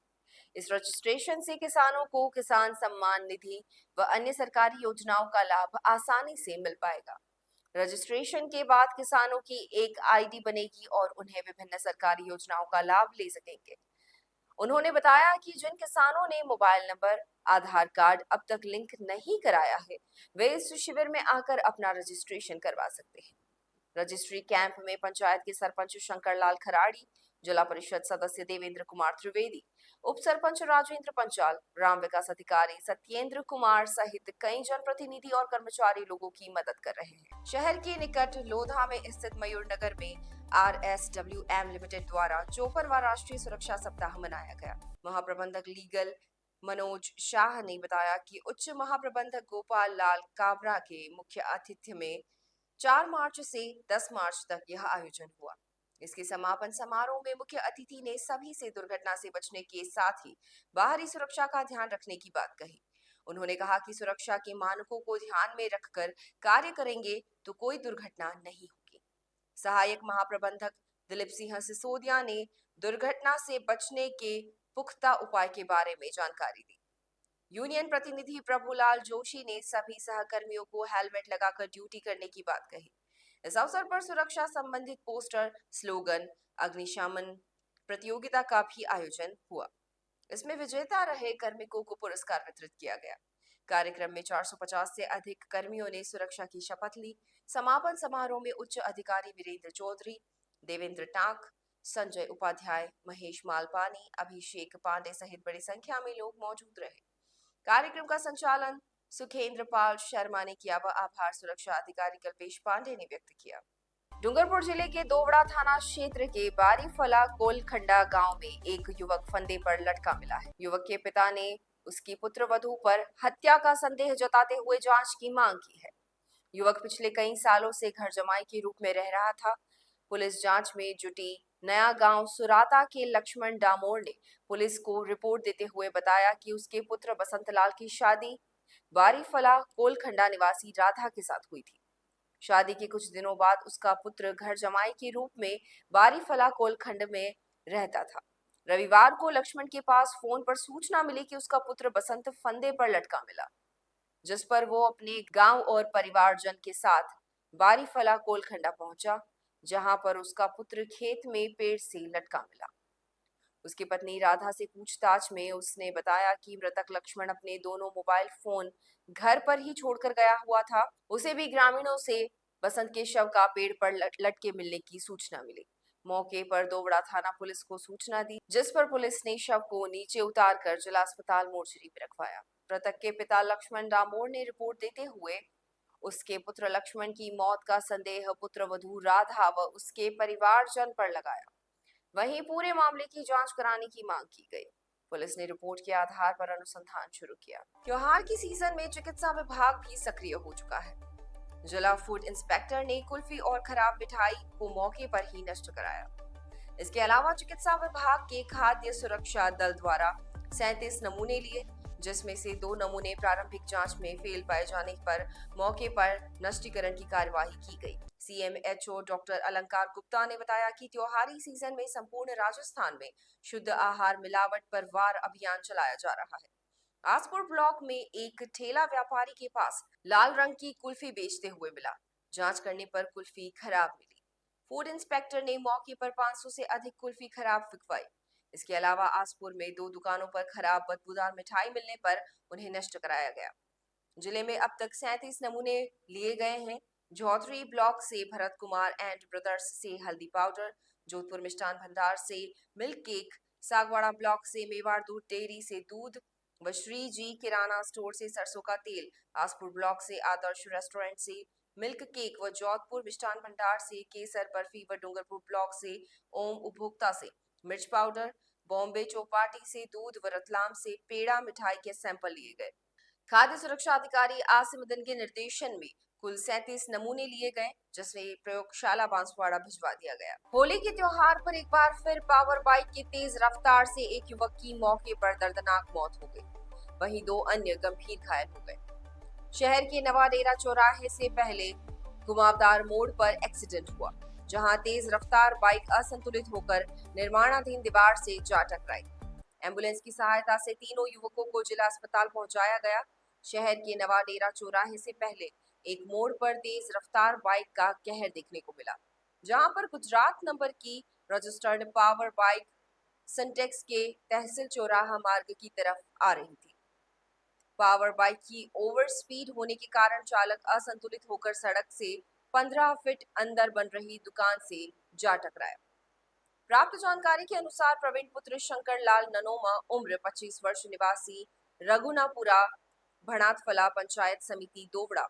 Speaker 1: इस रजिस्ट्रेशन से किसानों को किसान सम्मान निधि व अन्य सरकारी योजनाओं का लाभ आसानी से मिल पाएगा। रजिस्ट्रेशन के बाद किसानों की एक आईडी बनेगी और उन्हें विभिन्न सरकारी योजनाओं का लाभ ले सकेंगे। उन्होंने बताया कि जिन किसानों ने मोबाइल नंबर, आधार कार्ड अब तक लिंक नहीं कराया है, वे इस शिविर में आकर अपना रजिस्ट्रेशन करवा सकते हैं। रजिस्ट्री कैंप में पंचायत के सरपंच शंकर लाल खराड़ी, जिला परिषद सदस्य देवेंद्र कुमार त्रिवेदी, उप सरपंच राजेंद्र पंचाल, ग्राम विकास अधिकारी सत्येंद्र कुमार सहित कई जनप्रतिनिधि और कर्मचारी लोगों की मदद कर रहे हैं। शहर के निकट लोधा में स्थित मयूर नगर में RSWM लिमिटेड द्वारा चौपनवां राष्ट्रीय सुरक्षा सप्ताह मनाया गया। महाप्रबंधक लीगल मनोज शाह ने बताया कि उच्च महाप्रबंधक गोपाल लाल काबरा के मुख्य आतिथ्य में 4 मार्च से 10 मार्च तक यह आयोजन हुआ। इसके समापन समारोह में मुख्य अतिथि ने सभी से दुर्घटना से बचने के साथ ही बाहरी सुरक्षा का ध्यान रखने की बात कही। उन्होंने कहा कि सुरक्षा के मानकों को ध्यान में रखकर कार्य करेंगे तो कोई दुर्घटना नहीं होगी। सहायक महाप्रबंधक दिलीप सिंह सिसोदिया ने दुर्घटना से बचने के पुख्ता उपाय के बारे में जानकारी दी। यूनियन प्रतिनिधि प्रभुलाल जोशी ने सभी सहकर्मियों को हेलमेट लगाकर ड्यूटी करने की बात कही। इस अवसर पर सुरक्षा संबंधित पोस्टर, स्लोगन, अग्निशमन प्रतियोगिता का भी आयोजन हुआ। इसमें विजेता रहे कार्मिकों को पुरस्कार वितरित किया गया। कार्यक्रम में 450 से अधिक कर्मियों ने सुरक्षा की शपथ ली। समापन समारोह में उच्च अधिकारी वीरेंद्र चौधरी, देवेंद्र टाक, संजय उपाध्याय, महेश मालपानी, अभिषेक पांडे सहित बड़ी संख्या में लोग मौजूद रहे। कार्यक्रम का संचालन सुखेंद्र पाल शर्मा ने किया व आभार सुरक्षा अधिकारी कल्पेश पांडे ने व्यक्त किया। डूंगरपुर जिले के दोवड़ा थाना क्षेत्र के बारीफला कोलखंडा गांव में एक युवक फंदे पर लटका मिला है। युवक के पिता ने उसकी पुत्रवधू पर हत्या का संदेह जताते हुए जांच की मांग की है। युवक पिछले कई सालों से घर जमाई के रूप में रह रहा था। पुलिस जांच में जुटी नया गांव सुराता के लक्ष्मण डामोर ने पुलिस को रिपोर्ट देते हुए बताया कि उसके पुत्र बसंतलाल की शादी बारीफला कोलखंडा निवासी राधा के साथ हुई थी। शादी के कुछ दिनों बाद उसका पुत्र घर जमाई के रूप में बारीफला कोलखंड में रहता था। रविवार को लक्ष्मण के पास फोन पर सूचना मिली कि उसका पुत्र बसंत फंदे पर लटका मिला, जिस पर वो अपने गांव और परिवारजन के साथ बारीफला कोलखंडा पहुंचा, जहां पर उसका पुत्र खेत में पेड़ से लटका मिला। उसकी पत्नी राधा से पूछताछ में उसने बताया कि मृतक लक्ष्मण अपने दोनों मोबाइल फोन घर पर ही छोड़कर गया हुआ था। उसे भी ग्रामीणों से बसंत के शव का पेड़ पर लटके मिलने की सूचना मिली। मौके पर दोवड़ा थाना पुलिस को सूचना दी, जिस पर पुलिस ने शव को नीचे उतारकर जिला अस्पताल मोर्चरी में रखवाया। मृतक के पिता लक्ष्मण डामोर ने रिपोर्ट देते हुए उसके पुत्र लक्ष्मण की मौत का संदेह पुत्रवधू राधा व उसके परिवारजन पर लगाया। वहीं पूरे मामले की जांच कराने की मांग की गई। पुलिस ने रिपोर्ट के आधार पर अनुसंधान शुरू किया। त्योहार की सीजन में चिकित्सा विभाग भी सक्रिय हो चुका है। जिला फूड इंस्पेक्टर ने कुल्फी और खराब मिठाई को मौके पर ही नष्ट कराया। इसके अलावा चिकित्सा विभाग के खाद्य सुरक्षा दल द्वारा 37 नमूने लिए, जिसमें से 2 नमूने प्रारंभिक जांच में फेल पाए जाने पर मौके पर नष्टीकरण की कार्यवाही की गई। CMHO डॉक्टर अलंकार गुप्ता ने बताया कि त्योहारी सीजन में संपूर्ण राजस्थान में शुद्ध आहार मिलावट पर वार अभियान चलाया जा रहा है। आसपुर ब्लॉक में एक ठेला व्यापारी के पास लाल रंग की कुल्फी बेचते हुए मिला। जांच करने पर कुल्फी खराब मिली। फूड इंस्पेक्टर ने मौके पर 500 से अधिक कुल्फी खराब फिकवाई। इसके अलावा आसपुर में 2 दुकानों पर खराब बदबूदार मिठाई मिलने पर उन्हें नष्ट कराया गया। जिले में अब तक 37 नमूने लिए गए हैं। चौधरी ब्लॉक से भरत कुमार एंड ब्रदर्स से हल्दी पाउडर, जोधपुर मिष्ठान भंडार से मिल्क केक, सागवाड़ा ब्लॉक से मेवाड़ दूध डेयरी से दूध व श्री जी किराना स्टोर से सरसों का तेल, आसपुर ब्लॉक से आदर्श रेस्टोरेंट से मिल्क केक व जोधपुर मिष्ठान भंडार से केसर बर्फी व डूंगरपुर ब्लॉक से ओम उपभोक्ता से मिर्च पाउडर, बॉम्बे चौपाटी से दूध व रतलाम से पेड़ा मिठाई के सैंपल लिए गए। खाद्य सुरक्षा अधिकारी आसिमुद्दीन के निर्देशन में कुल 37 नमूने लिए गए, जिसमें प्रयोगशाला बांसवाड़ा भिजवा दिया गया। होली के त्योहार पर एक बार फिर पावर बाइक की तेज रफ्तार से एक युवक की मौके पर दर्दनाक मौत हो गई, वहीं 2 अन्य गंभीर घायल हो गए। शहर के नवाडेरा चौराहे से पहले घुमावदार मोड़ पर एक्सीडेंट हुआ, जहां तेज रफ्तार बाइक असंतुलित होकर निर्माणाधीन दीवार से जा टकराई। एम्बुलेंस की सहायता से तीनों युवकों को जिला अस्पताल पहुंचाया गया। शहर के नवाडेरा चौराहे से पहले एक मोड़ पर तेज रफ्तार बाइक का कहर देखने को मिला, जहां पर गुजरात नंबर की रजिस्टर्ड पावर बाइक सिंटेक्स के तहसील चौराहा मार्ग की तरफ आ रही थी। पावर बाइक की ओवर स्पीड होने के कारण चालक असंतुलित होकर सड़क से 15 फीट अंदर बन रही दुकान से जा टकराया। प्राप्त जानकारी के अनुसार प्रवीण पुत्र शंकर लाल ननोमा उम्र 25 वर्ष निवासी रघुनापुरा भणातफला पंचायत समिति दोवड़ा,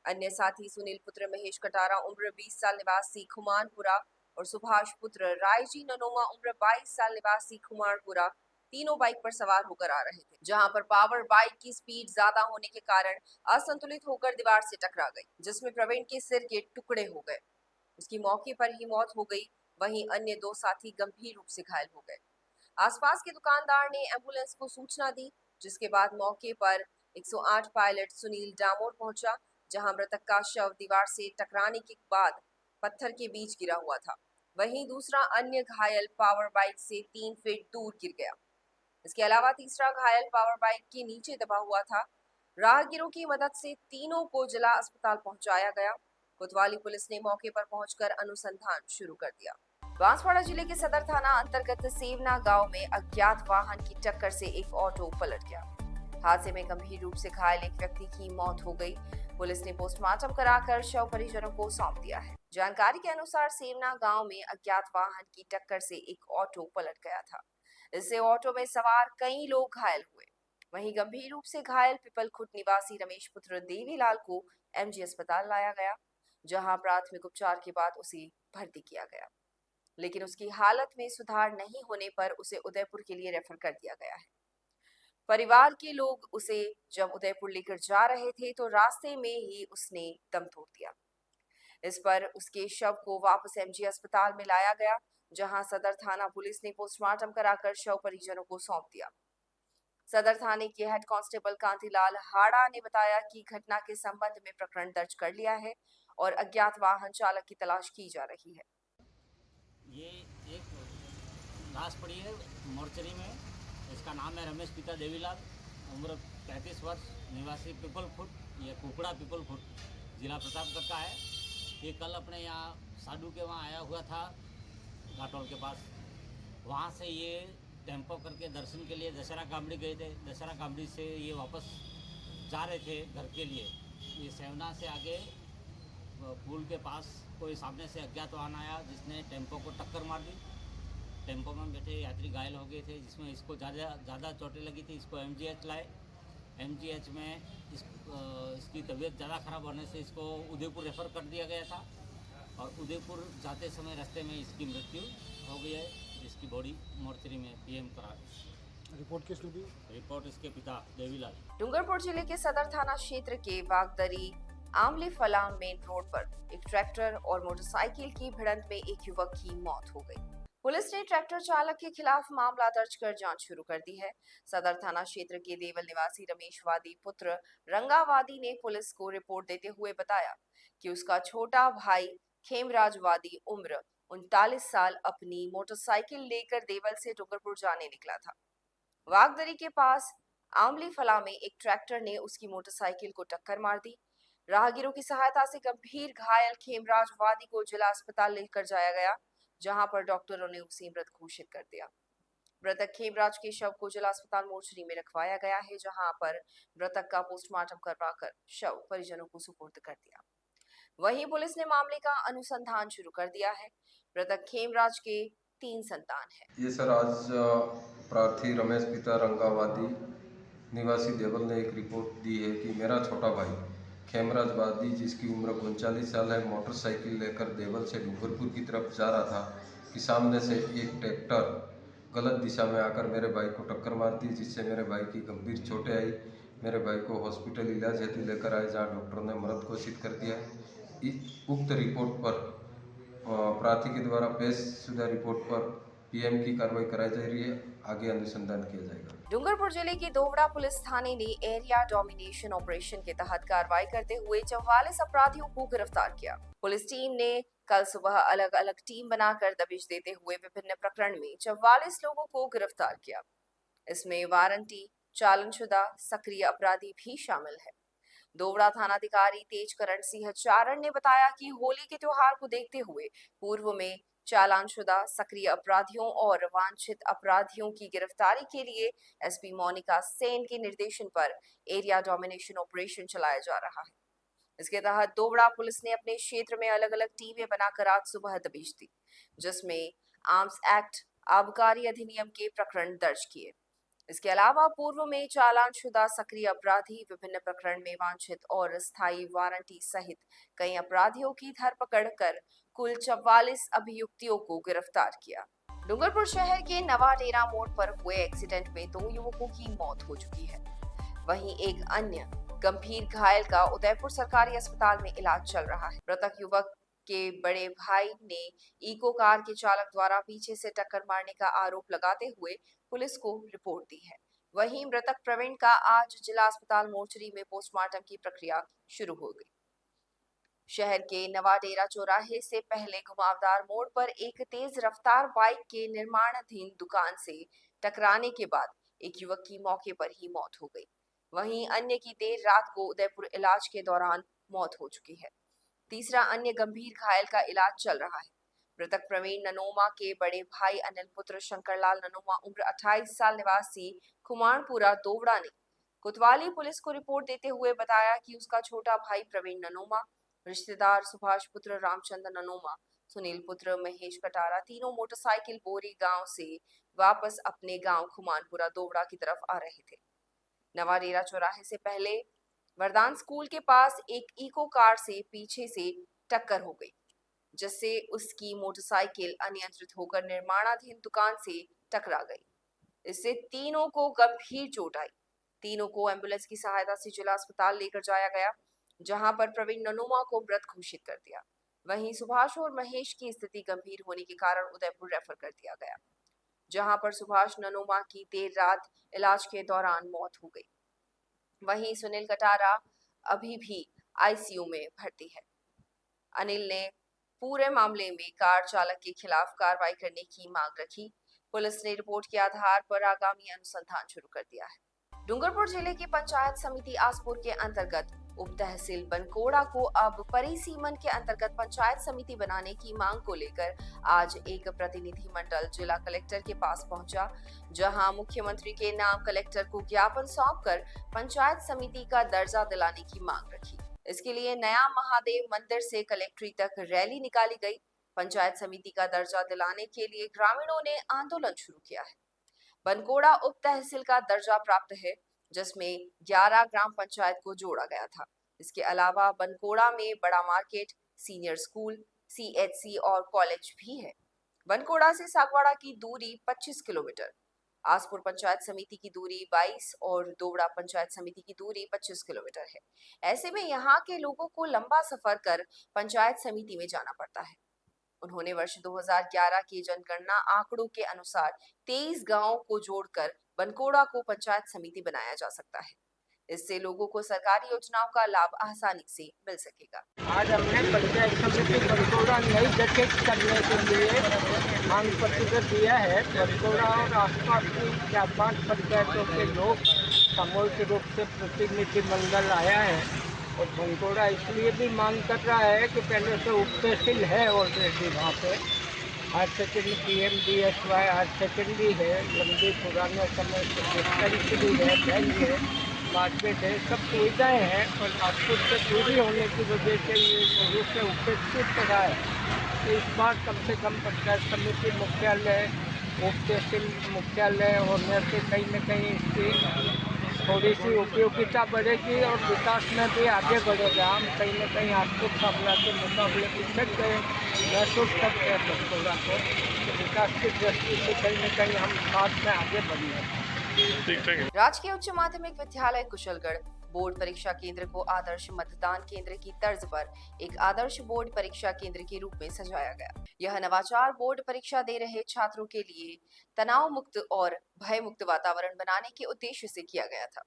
Speaker 1: अन्य साथी सुनील पुत्र महेश कटारा उम्र 20 साल निवासी खुमानपुरा और सुभाष पुत्र रायजी ननोमा उम्र 22 साल निवासी खुमानपुरा तीनों बाइक पर सवार होकर आ रहे थे, जहां पर पावर बाइक की स्पीड ज्यादा होने के कारण असंतुलित होकर दीवार से टकरा गई, जिसमें प्रवीण के सिर के टुकड़े हो गए। उसकी मौके पर ही मौत हो गई, वहीं अन्य 2 साथी गंभीर रूप से घायल हो गए। आसपास के दुकानदार ने एम्बुलेंस को सूचना दी, जिसके बाद मौके पर 108 पायलट सुनील डामोर पहुंचा, जहां मृतक का शव दीवार से टकराने के बाद पत्थर के बीच गिरा हुआ था। वहीं दूसरा अन्य घायल पावर बाइक से 3 फीट दूर गिर गया। इसके अलावा तीसरा घायल पावर बाइक के नीचे दबा हुआ था। राहगीरों की मदद से तीनों को जिला अस्पताल पहुंचाया गया। कोतवाली पुलिस ने मौके पर पहुंचकर अनुसंधान शुरू कर दिया। बांसवाड़ा जिले के सदर थाना अंतर्गत सेवना गांव में अज्ञात वाहन की टक्कर से एक ऑटो पलट गया। हादसे में गंभीर रूप से घायल एक व्यक्ति की मौत हो गई। पुलिस ने पोस्टमार्टम कराकर शव परिजनों को सौंप दिया है। जानकारी के अनुसार सेवना गांव में अज्ञात वाहन की टक्कर से एक ऑटो पलट गया था। इससे ऑटो में सवार कई लोग घायल हुए। वहीं गंभीर रूप से घायल पिपलखुट निवासी रमेश पुत्र देवीलाल को MG अस्पताल लाया गया, जहां प्राथमिक उपचार के बाद उसे भर्ती किया गया, लेकिन उसकी हालत में सुधार नहीं होने पर उसे उदयपुर के लिए रेफर कर दिया गया है। परिवार के लोग उसे जब उदयपुर लेकर जा रहे थे तो रास्ते में ही उसने दम तोड़ दिया। इस पर उसके शव को वापस MG अस्पताल में लाया गया, जहां सदर थाना पुलिस ने पोस्टमार्टम कराकर शव परिजनों को सौंप दिया। सदर थाने के हेड कांस्टेबल कांतिलाल हाड़ा ने बताया कि घटना के संबंध में प्रकरण दर्ज कर लिया है और अज्ञात वाहन चालक की तलाश की जा रही है।
Speaker 11: ये एक लाश पड़ी है मोर्चरी में। इसका नाम है रमेश पिता देवीलाल, उम्र 35 वर्ष, निवासी पिपलखुट, ये कुकड़ा पिपलखुट, जिला प्रतापगढ़ का है। ये कल अपने यहाँ साधु के वहाँ आया हुआ था घाटोल के पास। वहाँ से ये टेम्पो करके दर्शन के लिए दशहरा गामड़ी गए थे। दशहरा गामड़ी से ये वापस जा रहे थे घर के लिए। ये सेवना से आगे पुल के पास कोई सामने से अज्ञात वाहन आया, जिसने टेम्पो को टक्कर मार दी। टेम्पो में बैठे यात्री घायल हो गए थे, जिसमें इसको ज़्यादा चोटें लगी थी। इसको MGH लाए। MGH में इसकी तबीयत ज़्यादा ख़राब होने से इसको उदयपुर रेफ़र कर दिया गया था और उदयपुर जाते समय रास्ते में इसकी मृत्यु हो गई है। इसकी बॉडी मोर्चरी में PM करा।
Speaker 10: रिपोर्ट किसने दी?
Speaker 11: रिपोर्ट इसके पिता देवीलाल।
Speaker 1: डूंगरपुर जिले के सदर थाना क्षेत्र के वागदरी आमली फलाम मेन रोड पर एक ट्रैक्टर और मोटरसाइकिल की भिड़ंत में एक युवक की मौत हो गई। पुलिस ने ट्रैक्टर चालक के खिलाफ मामला दर्ज कर जांच शुरू कर दी है। सदर थाना क्षेत्र के देवल निवासी रमेश वादी पुत्र रंगावादी ने पुलिस को रिपोर्ट देते हुए बताया कि उसका छोटा भाई खेमराज वादी उम्र 39 साल अपनी मोटरसाइकिल लेकर देवल से डूंगरपुर जाने निकला था। वागदरी के पास आमली फला में एक ट्रैक्टर ने उसकी मोटरसाइकिल को टक्कर मार दी। राहगीरों की सहायता से गंभीर घायल खेमराज वादी को जिला अस्पताल लेकर जाया गया, जहां पर डॉक्टरों ने उसे मृत घोषित कर दिया। मृतक खेमराज के शव को जिला अस्पताल मोर्चरी में रखवाया गया है, जहां पर मृतक का पोस्टमार्टम करवाकर शव परिजनों को सुपुर्द कर दिया। वहीं पुलिस ने मामले का अनुसंधान शुरू कर दिया है। मृतक खेमराज के 3 संतान हैं।
Speaker 12: ये सर आज प्रार्थी रमेश पिता रंगावादी निवासी देवल ने एक रिपोर्ट दी है कि मेरा छोटा भाई खेमराज वादी, जिसकी उम्र 39 साल है, मोटरसाइकिल लेकर देवल से डूंगरपुर की तरफ जा रहा था कि सामने से एक ट्रैक्टर गलत दिशा में आकर मेरे भाई को टक्कर मार दी, जिससे मेरे भाई की गंभीर चोटें आई। मेरे भाई को हॉस्पिटल इलाज हेतु लेकर आए, जहां डॉक्टरों ने मृत घोषित कर दिया। उक्त रिपोर्ट पर प्रार्थी के द्वारा पेश शुदा रिपोर्ट पर पीएम की कार्रवाई कराई जा रही है। आगे अनुसंधान किया जाएगा।
Speaker 1: डूंगरपुर जिले की दोवड़ा पुलिस थाने ने एरिया डोमिनेशन ऑपरेशन के तहत कार्रवाई करते हुए 44 अपराधियों को गिरफ्तार किया। पुलिस टीम ने कल सुबह अलग अलग टीम बनाकर दबिश देते हुए विभिन्न प्रकरण में 44 लोगों को गिरफ्तार किया। इसमें वारंटी, चालानशुदा, सक्रिय अपराधी भी शामिल है। दोवड़ा थानाधिकारी तेजकरण सिंह चारण ने बताया कि होली के त्योहार को देखते हुए पूर्व में चालानशुदा, सक्रिय अपराधियों और वांछित अपराधियों की गिरफ्तारी के लिए एसपी मोनिका सेन के निर्देशन पर एरिया डोमिनेशन ऑपरेशन चलाया जा रहा है। इसके तहत दोवड़ा पुलिस ने अपने क्षेत्र में अलग अलग टीमें बनाकर आज सुबह दबिश दी, जिसमें आर्म्स एक्ट, आबकारी अधिनियम के प्रकरण दर्ज किए। इसके अलावा पूर्व में चालानशुदा, सक्रिय अपराधी, विभिन्न प्रकरण में वांछित और स्थायी वारंटी सहित कई अपराधियों की धरपकड़ कर कुल 44 अभियुक्तियों को गिरफ्तार किया। डूंगरपुर शहर के नवाडेरा मोड़ पर हुए एक्सीडेंट में 2 युवकों की मौत हो चुकी है। वहीं एक अन्य गंभीर घायल का उदयपुर सरकारी अस्पताल में इलाज चल रहा है। मृतक युवक के बड़े भाई ने इको कार के चालक द्वारा पीछे से टक्कर मारने का आरोप लगाते हुए पुलिस को रिपोर्ट दी है। वहीं मृतक प्रवीण का आज जिला अस्पताल मोर्चरी में पोस्टमार्टम की प्रक्रिया शुरू हो गई। शहर के नवाडेरा चौराहे से पहले घुमावदार मोड़ पर एक तेज रफ्तार बाइक के निर्माणाधीन दुकान से टकराने के बाद एक युवक की मौके पर ही मौत हो गई। वहीं अन्य की देर रात को उदयपुर इलाज के दौरान मौत हो चुकी है। तीसरा अन्य गंभीर घायल का इलाज चल रहा है। मृतक प्रवीण ननोमा के बड़े भाई अनिल पुत्र शंकरलाल ननोमा उम्र 28 साल निवासी खुमानपुरा दोवड़ा ने कोतवाली पुलिस को रिपोर्ट देते हुए बताया कि उसका छोटा भाई प्रवीण ननोमा, रिश्तेदार सुभाष पुत्र रामचंद्र ननोमा, सुनील पुत्र महेश कटारा तीनों मोटरसाइकिल बोरी गांव से वापस अपने गांव खुमानपुरा दोवड़ा की तरफ आ रहे थे। नवाडेरा चौराहे से पहले वरदान स्कूल के पास एक इको कार से पीछे से टक्कर हो गई, जिससे उसकी मोटरसाइकिल अनियंत्रित होकर निर्माणाधीन दुकान से टकरा गई। इससे तीनों को गंभीर चोट आई। तीनों को एम्बुलेंस की सहायता से जिला अस्पताल लेकर जाया गया, जहां पर प्रवीण ननोमा को मृत घोषित कर दिया। वहीं सुभाष और महेश की स्थिति गंभीर होने के कारण उदयपुर रेफर कर दिया गया, जहां पर सुभाष ननोमा की देर रात इलाज के दौरान मौत हो गई। वहीं सुनील कटारा अभी भी आईसीयू में भर्ती है। अनिल ने पूरे मामले में कार चालक के खिलाफ कार्रवाई करने की मांग रखी। पुलिस ने रिपोर्ट के आधार पर आगामी अनुसंधान शुरू कर दिया है। डूंगरपुर जिले की पंचायत समिति आसपुर के अंतर्गत उप तहसील बनकोड़ा को अब परिसीमन के अंतर्गत पंचायत समिति बनाने की मांग को लेकर आज एक प्रतिनिधि मंडल जिला कलेक्टर के पास पहुंचा, जहां मुख्यमंत्री के नाम कलेक्टर को ज्ञापन सौंपकर पंचायत समिति का दर्जा दिलाने की मांग रखी। इसके लिए नया महादेव मंदिर से कलेक्ट्री तक रैली निकाली गई। पंचायत समिति का दर्जा दिलाने के लिए ग्रामीणों ने आंदोलन शुरू किया है। बनकोड़ा उप तहसील का दर्जा प्राप्त है, जिसमें 11 ग्राम पंचायत को जोड़ा गया था। इसके अलावा बनकोड़ा में बड़ा मार्केट, सीनियर स्कूल, सीएचसी और कॉलेज भी है। बनकोड़ा से सागवाड़ा की दूरी 25 किलोमीटर, आसपुर पंचायत समिति की दूरी 22 और दोवड़ा पंचायत समिति की दूरी 25 किलोमीटर है। ऐसे में यहाँ के लोगों को लंबा सफर कर पंचायत समिति में जाना पड़ता है। उन्होंने वर्ष 2011 के जनगणना आंकड़ों के अनुसार 23 गांवों को जोड़कर बनकोड़ा को पंचायत समिति बनाया जा सकता है। इससे लोगों को सरकारी योजनाओं का लाभ आसानी से मिल सकेगा।
Speaker 13: आज हमने पंचायत समिति बनकोड़ा नई गठित करने के लिए मांग पत्र दिया है। बनकोड़ा और आसपास की 4-5 पंचायतों के लोग सामूहिक रूप से प्रतिनिधि मंडल आया है और बनकोड़ा इसलिए भी मांग कर रहा है कि पहले से उप तहसील है ऑलरेडी वहाँ पे। Higher secondary PMDSY higher secondary है, लंबी पुराने समय से डिस्पेंसरी है, बैंक है, मार्केट है, सब सुविधाएँ हैं, पर नागपुर से दूरी होने की वजह से ये शुरू से उपेक्षित रहा है। तो इस बार कम से कम पंचायत समिति मुख्यालय, उप तहसील मुख्यालय होने से कहीं न कहीं इसकी थोड़ी सी उपयोगिता बढ़ेगी और विकास में भी आगे बढ़ेगा। हम कहीं न कहीं आर्थिक मामला के मुकाबले पिछड़ गए महसूस करते हैं बनकोड़ा को, तो विकास की दृष्टि से कहीं न कहीं हम साथ में आगे बढ़ेंगे।
Speaker 1: राजकीय उच्च माध्यमिक विद्यालय कुशलगढ़ बोर्ड परीक्षा केंद्र को आदर्श मतदान केंद्र की तर्ज पर एक आदर्श बोर्ड परीक्षा केंद्र के रूप में सजाया गया। यह नवाचार बोर्ड परीक्षा दे रहे छात्रों के लिए तनाव मुक्त और भय मुक्त वातावरण बनाने के उद्देश्य से किया गया था।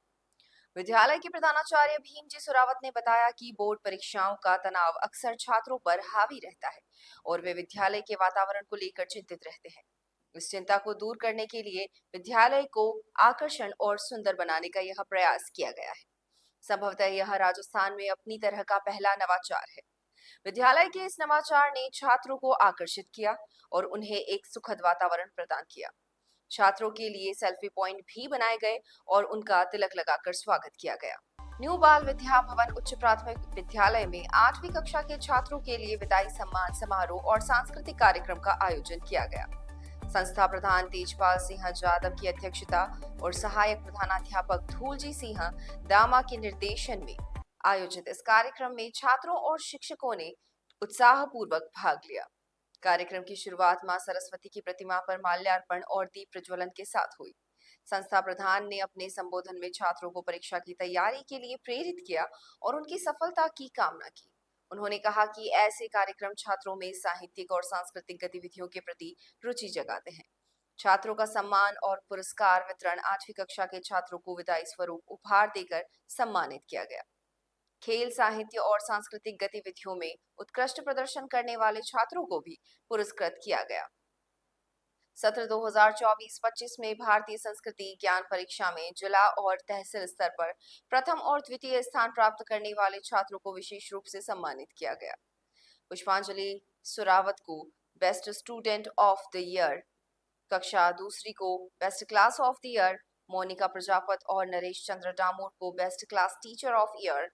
Speaker 1: विद्यालय के प्रधानाचार्य भीमजी सुरावत ने बताया कि बोर्ड परीक्षाओं का तनाव अक्सर छात्रों पर हावी रहता है और वे विद्यालय के वातावरण को लेकर चिंतित रहते हैं। इस चिंता को दूर करने के लिए विद्यालय को आकर्षण और सुंदर बनाने का यह प्रयास किया गया है। संभवतः यह राजस्थान में अपनी तरह का पहला नवाचार है। विद्यालय के इस नवाचार ने छात्रों को आकर्षित किया और उन्हें एक सुखद वातावरण प्रदान किया। छात्रों के लिए सेल्फी पॉइंट भी बनाए गए और उनका तिलक लगाकर स्वागत किया गया। न्यू बाल विद्या भवन उच्च प्राथमिक विद्यालय में 8वीं कक्षा के छात्रों के लिए विदाई सम्मान समारोह और सांस्कृतिक कार्यक्रम का आयोजन किया गया। संस्था प्रधान तेजपाल सिंह यादव की अध्यक्षता और सहायक प्रधानाध्यापक धूलजी सिंह दामा के निर्देशन में आयोजित इस कार्यक्रम में छात्रों और शिक्षकों ने उत्साहपूर्वक भाग लिया। कार्यक्रम की शुरुआत मां सरस्वती की प्रतिमा पर माल्यार्पण और दीप प्रज्वलन के साथ हुई। संस्था प्रधान ने अपने संबोधन में छात्रों को परीक्षा की तैयारी के लिए प्रेरित किया और उनकी सफलता की कामना की। उन्होंने कहा कि ऐसे कार्यक्रम छात्रों में साहित्यिक और सांस्कृतिक गतिविधियों के प्रति रुचि जगाते हैं। छात्रों का सम्मान और पुरस्कार वितरण 8वीं कक्षा के छात्रों को विदाई स्वरूप उपहार देकर सम्मानित किया गया। खेल, साहित्य और सांस्कृतिक गतिविधियों में उत्कृष्ट प्रदर्शन करने वाले छात्रों को भी पुरस्कृत किया गया। सत्र 2024-25 में भारतीय संस्कृति ज्ञान परीक्षा में जिला और तहसील स्तर पर प्रथम और द्वितीय स्थान प्राप्त करने वाले छात्रों को विशेष रूप से सम्मानित किया गया। पुष्पांजलि सुरावत को best student of the year, कक्षा दूसरी को best class of the year, Monika Prajapat और नरेश चंद्र डामोर को best class teacher of year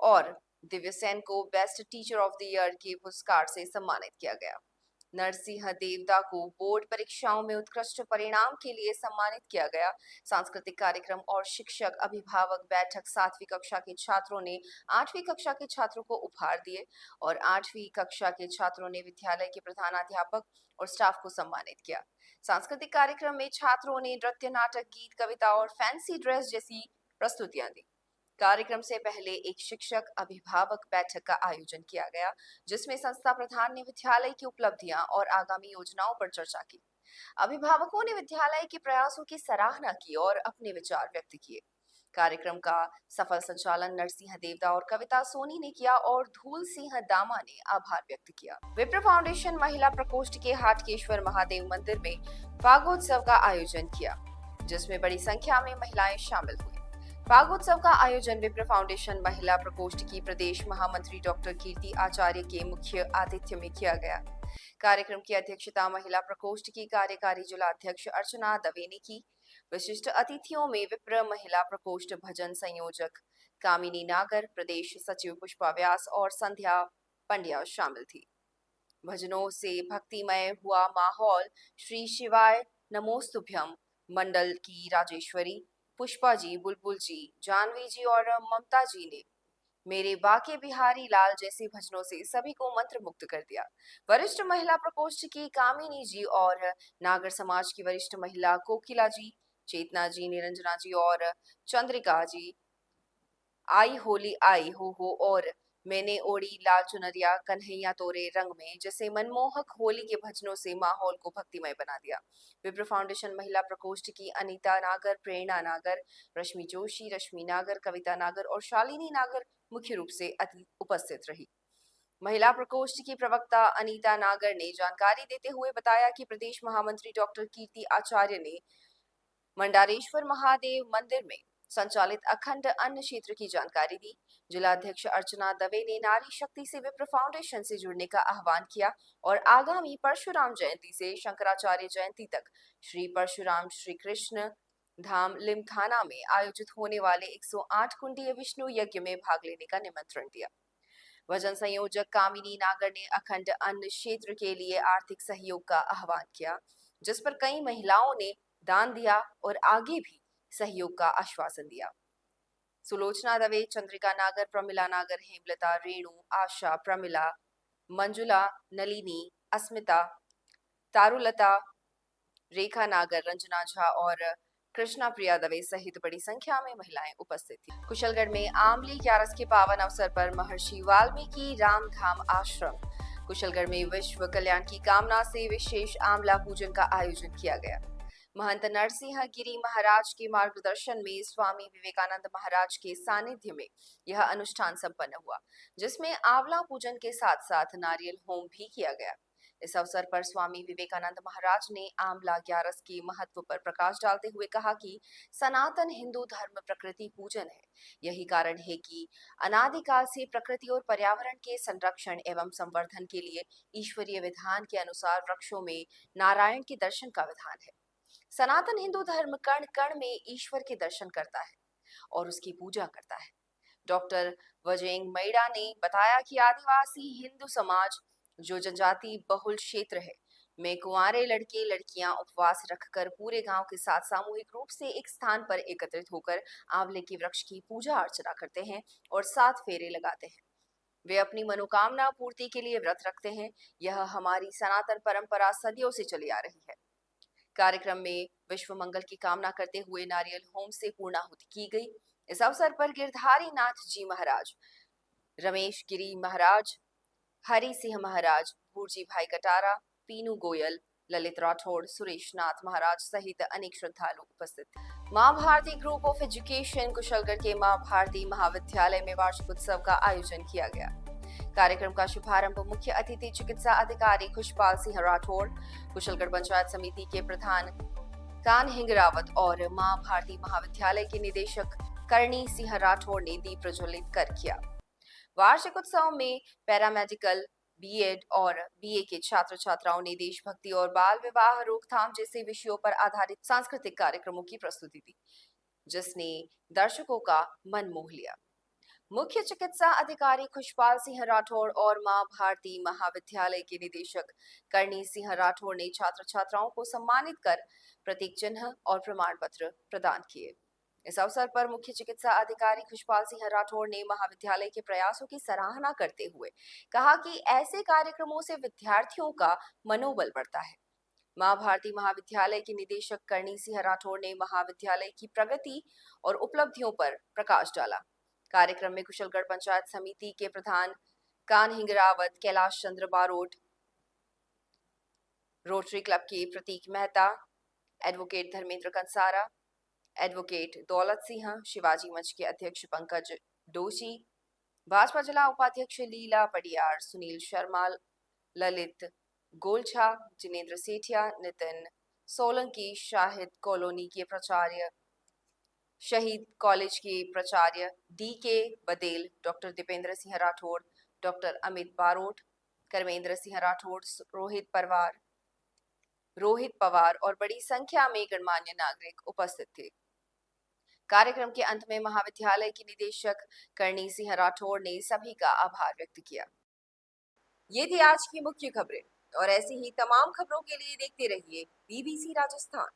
Speaker 1: और दिव्य सेन को best teacher of the year के पुरस्कार से सम्मानित किया गया। नरसिंह देवदा को बोर्ड परीक्षाओं में उत्कृष्ट परिणाम के लिए सम्मानित किया गया। सांस्कृतिक कार्यक्रम और शिक्षक अभिभावक बैठक 7वीं कक्षा के छात्रों ने 8वीं कक्षा के छात्रों को उपहार दिए और 8वीं कक्षा के छात्रों ने विद्यालय के प्रधानाध्यापक और स्टाफ को सम्मानित किया। सांस्कृतिक कार्यक्रम में छात्रों ने नृत्य, नाटक, गीत, कविता और फैंसी ड्रेस जैसी प्रस्तुतियां दी। कार्यक्रम से पहले एक शिक्षक अभिभावक बैठक का आयोजन किया गया, जिसमें संस्था प्रधान ने विद्यालय की उपलब्धियां और आगामी योजनाओं पर चर्चा की। अभिभावकों ने विद्यालय के प्रयासों की सराहना की और अपने विचार व्यक्त किए। कार्यक्रम का सफल संचालन नरसिंह देवदा और कविता सोनी ने किया और धूल सिंह दामा ने आभार व्यक्त किया। विप्र फाउंडेशन महिला प्रकोष्ठ के हाटकेश्वर महादेव मंदिर में फागोत्सव का आयोजन किया, जिसमें बड़ी संख्या में महिलाएं शामिल हुई। फागोत्सव का आयोजन विप्र फाउंडेशन महिला प्रकोष्ठ की प्रदेश महामंत्री डॉक्टर कीर्ति आचार्य के मुख्य आतिथ्य में किया गया। कार्यक्रम की अध्यक्षता महिला प्रकोष्ठ की कार्यकारी जिलाध्यक्ष अर्चना दवे ने की। विशिष्ट अतिथियों में विप्र महिला प्रकोष्ठ भजन संयोजक कामिनी नागर, प्रदेश सचिव पुष्पा व्यास और संध्या पंड्या शामिल थी। भजनों से भक्तिमय हुआ माहौल। श्री शिवाय नमोस्तुभ्यम मंडल की राजेश्वरी, पुष्पा जी, बुलबुल जी, जानवी जी और ममता जी ने मेरे बाके बिहारी लाल जैसे भजनों से सभी को मंत्र मुक्त कर दिया। वरिष्ठ महिला प्रकोष्ठ की कामिनी जी और नागर समाज की वरिष्ठ महिला कोकिला जी, चेतना जी, निरंजना जी और चंद्रिका जी आई होली आई हो और मैंने ओढ़ी लाल चुनरिया कन्हैया तोरे रंग में जैसे मनमोहक होली के भजनों से माहौल को भक्तिमय बना दिया। विप्र फाउंडेशन महिला प्रकोष्ठ की अनीता नागर, प्रेरणा नागर, रश्मि जोशी, रश्मि नागर, कविता नागर और शालिनी नागर मुख्य रूप से उपस्थित रही। महिला प्रकोष्ठ की प्रवक्ता अनीता नागर ने जानकारी देते हुए बताया कि प्रदेश महामंत्री डॉक्टर कीर्ति आचार्य ने मंडारेश्वर महादेव मंदिर में संचालित अखंड अन्न क्षेत्र की जानकारी दी। जिलाध्यक्ष अर्चना दवे ने नारी शक्ति से विप्र फाउंडेशन से जुड़ने का आह्वान किया और आगामी परशुराम जयंती से शंकराचार्य जयंती तक श्री परशुराम श्री कृष्ण धाम लिमखाना में आयोजित होने वाले 108 कुंडीय विष्णु यज्ञ में भाग लेने का निमंत्रण दिया। भजन संयोजक कामिनी नागर ने अखंड अन्न क्षेत्र के लिए आर्थिक सहयोग का आह्वान किया, जिस पर कई महिलाओं ने दान दिया और आगे भी सहयोग का आश्वासन दिया। सुलोचना दवे, चंद्रिका नागर, प्रमिला नागर, हेमलता, रेणु, आशा, प्रमिला, मंजुला, नलिनी, अस्मिता, तारुलता, रेखा नागर, रंजना झा और कृष्णा प्रिया दवे सहित बड़ी संख्या में महिलाएं उपस्थित थी। कुशलगढ़ में आमली ग्यारस के पावन अवसर पर महर्षि वाल्मीकि रामधाम आश्रम कुशलगढ़ में विश्व कल्याण की कामना से विशेष आमला पूजन का आयोजन किया गया। महंत नरसिंह गिरी महाराज के मार्गदर्शन में स्वामी विवेकानंद महाराज के सानिध्य में यह अनुष्ठान संपन्न हुआ, जिसमें आंवला पूजन के साथ साथ नारियल होम भी किया गया। इस अवसर पर स्वामी विवेकानंद महाराज ने आंवला ग्यारस के महत्व पर प्रकाश डालते हुए कहा कि सनातन हिंदू धर्म प्रकृति पूजन है। यही कारण है कि अनादिकाल से प्रकृति और पर्यावरण के संरक्षण एवं संवर्धन के लिए ईश्वरीय विधान के अनुसार वृक्षों में नारायण के दर्शन का विधान है। सनातन हिंदू धर्म कण कण में ईश्वर के दर्शन करता है और उसकी पूजा करता है। डॉक्टर वजेंग मैड़ा ने बताया कि आदिवासी हिंदू समाज जो जनजाति बहुल क्षेत्र है में कुंवारे लड़के लड़कियां उपवास रखकर पूरे गांव के साथ सामूहिक रूप से एक स्थान पर एकत्रित होकर आंवले के वृक्ष की पूजा अर्चना करते हैं और 7 फेरे लगाते हैं। वे अपनी मनोकामना पूर्ति के लिए व्रत रखते हैं। यह हमारी सनातन परंपरा सदियों से चली आ रही है। कार्यक्रम में विश्व मंगल की कामना करते हुए नारियल होम से पूर्णाहुति की गई। इस अवसर पर गिरधारी नाथ जी महाराज, रमेश गिरी महाराज, हरि सिंह महाराज, भूरजी भाई कटारा, पीनू गोयल, ललित राठौड़, सुरेश नाथ महाराज सहित अनेक श्रद्धालु उपस्थित थे। Maa Bharati group of education Kushalgarh के मां भारती महाविद्यालय में वार्षिक उत्सव का आयोजन किया गया। कार्यक्रम का शुभारंभ मुख्य अतिथि चिकित्सा अधिकारी खुशपाल सिंह राठौड़, कुशलगढ़ पंचायत समिति के प्रधान कान हिंगरावत और मां भारती महाविद्यालय के निदेशक करणी सिंह राठौड़ ने दीप प्रज्वलित कर किया। वार्षिक उत्सव में पैरामेडिकल, बीएड और बीए के छात्र छात्राओं ने देशभक्ति और बाल विवाह रोकथाम जैसे विषयों पर आधारित सांस्कृतिक कार्यक्रमों की प्रस्तुति दी, जिसने दर्शकों का मन मोह लिया। मुख्य चिकित्सा अधिकारी खुशपाल सिंह राठौड़ और मां भारती महाविद्यालय के निदेशक करणी सिंह राठौड़ ने छात्र छात्राओं को सम्मानित कर प्रतीक चिन्ह और प्रमाण पत्र प्रदान किए। इस अवसर पर मुख्य चिकित्सा अधिकारी खुशपाल सिंह राठौड़ ने महाविद्यालय के प्रयासों की सराहना करते हुए कहा कि ऐसे कार्यक्रमों से विद्यार्थियों का मनोबल बढ़ता है। मां भारती महाविद्यालय के निदेशक करणी सिंह राठौड़ ने महाविद्यालय की प्रगति और उपलब्धियों पर प्रकाश डाला। कार्यक्रम में कुशलगढ़ पंचायत समिति के प्रधान कान हिंगरावत, कैलाश चंद्र बारोट, रोटरी क्लब के प्रतीक मेहता, एडवोकेट धर्मेंद्र कंसारा, एडवोकेट दौलत सिंह, शिवाजी मंच के अध्यक्ष पंकज डोशी, भाजपा जिला उपाध्यक्ष लीला पडियार, सुनील शर्मा, ललित गोलछा, जिनेन्द्र सेठिया, नितिन सोलंकी, शाहिद कॉलोनी के प्राचार्य, शहीद कॉलेज के प्राचार्य DK बदेल, डॉक्टर दीपेंद्र सिंह राठौड़, डॉक्टर अमित बारोट, कर्मेंद्र सिंह राठौड़, रोहित पवार और बड़ी संख्या में गणमान्य नागरिक उपस्थित थे। कार्यक्रम के अंत में महाविद्यालय के निदेशक करणी सिंह राठौड़ ने सभी का आभार व्यक्त किया। ये थी आज की मुख्य खबरें और ऐसी ही तमाम खबरों के लिए देखते रहिए BBC राजस्थान।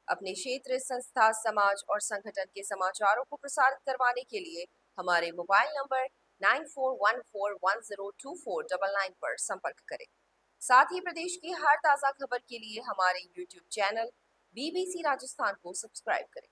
Speaker 1: अपने क्षेत्र, संस्था, समाज और संगठन के समाचारों को प्रसारित करवाने के लिए हमारे मोबाइल नंबर 9414102499 पर संपर्क करें। साथ ही प्रदेश की हर ताजा खबर के लिए हमारे YouTube चैनल BBC राजस्थान को सब्सक्राइब करें।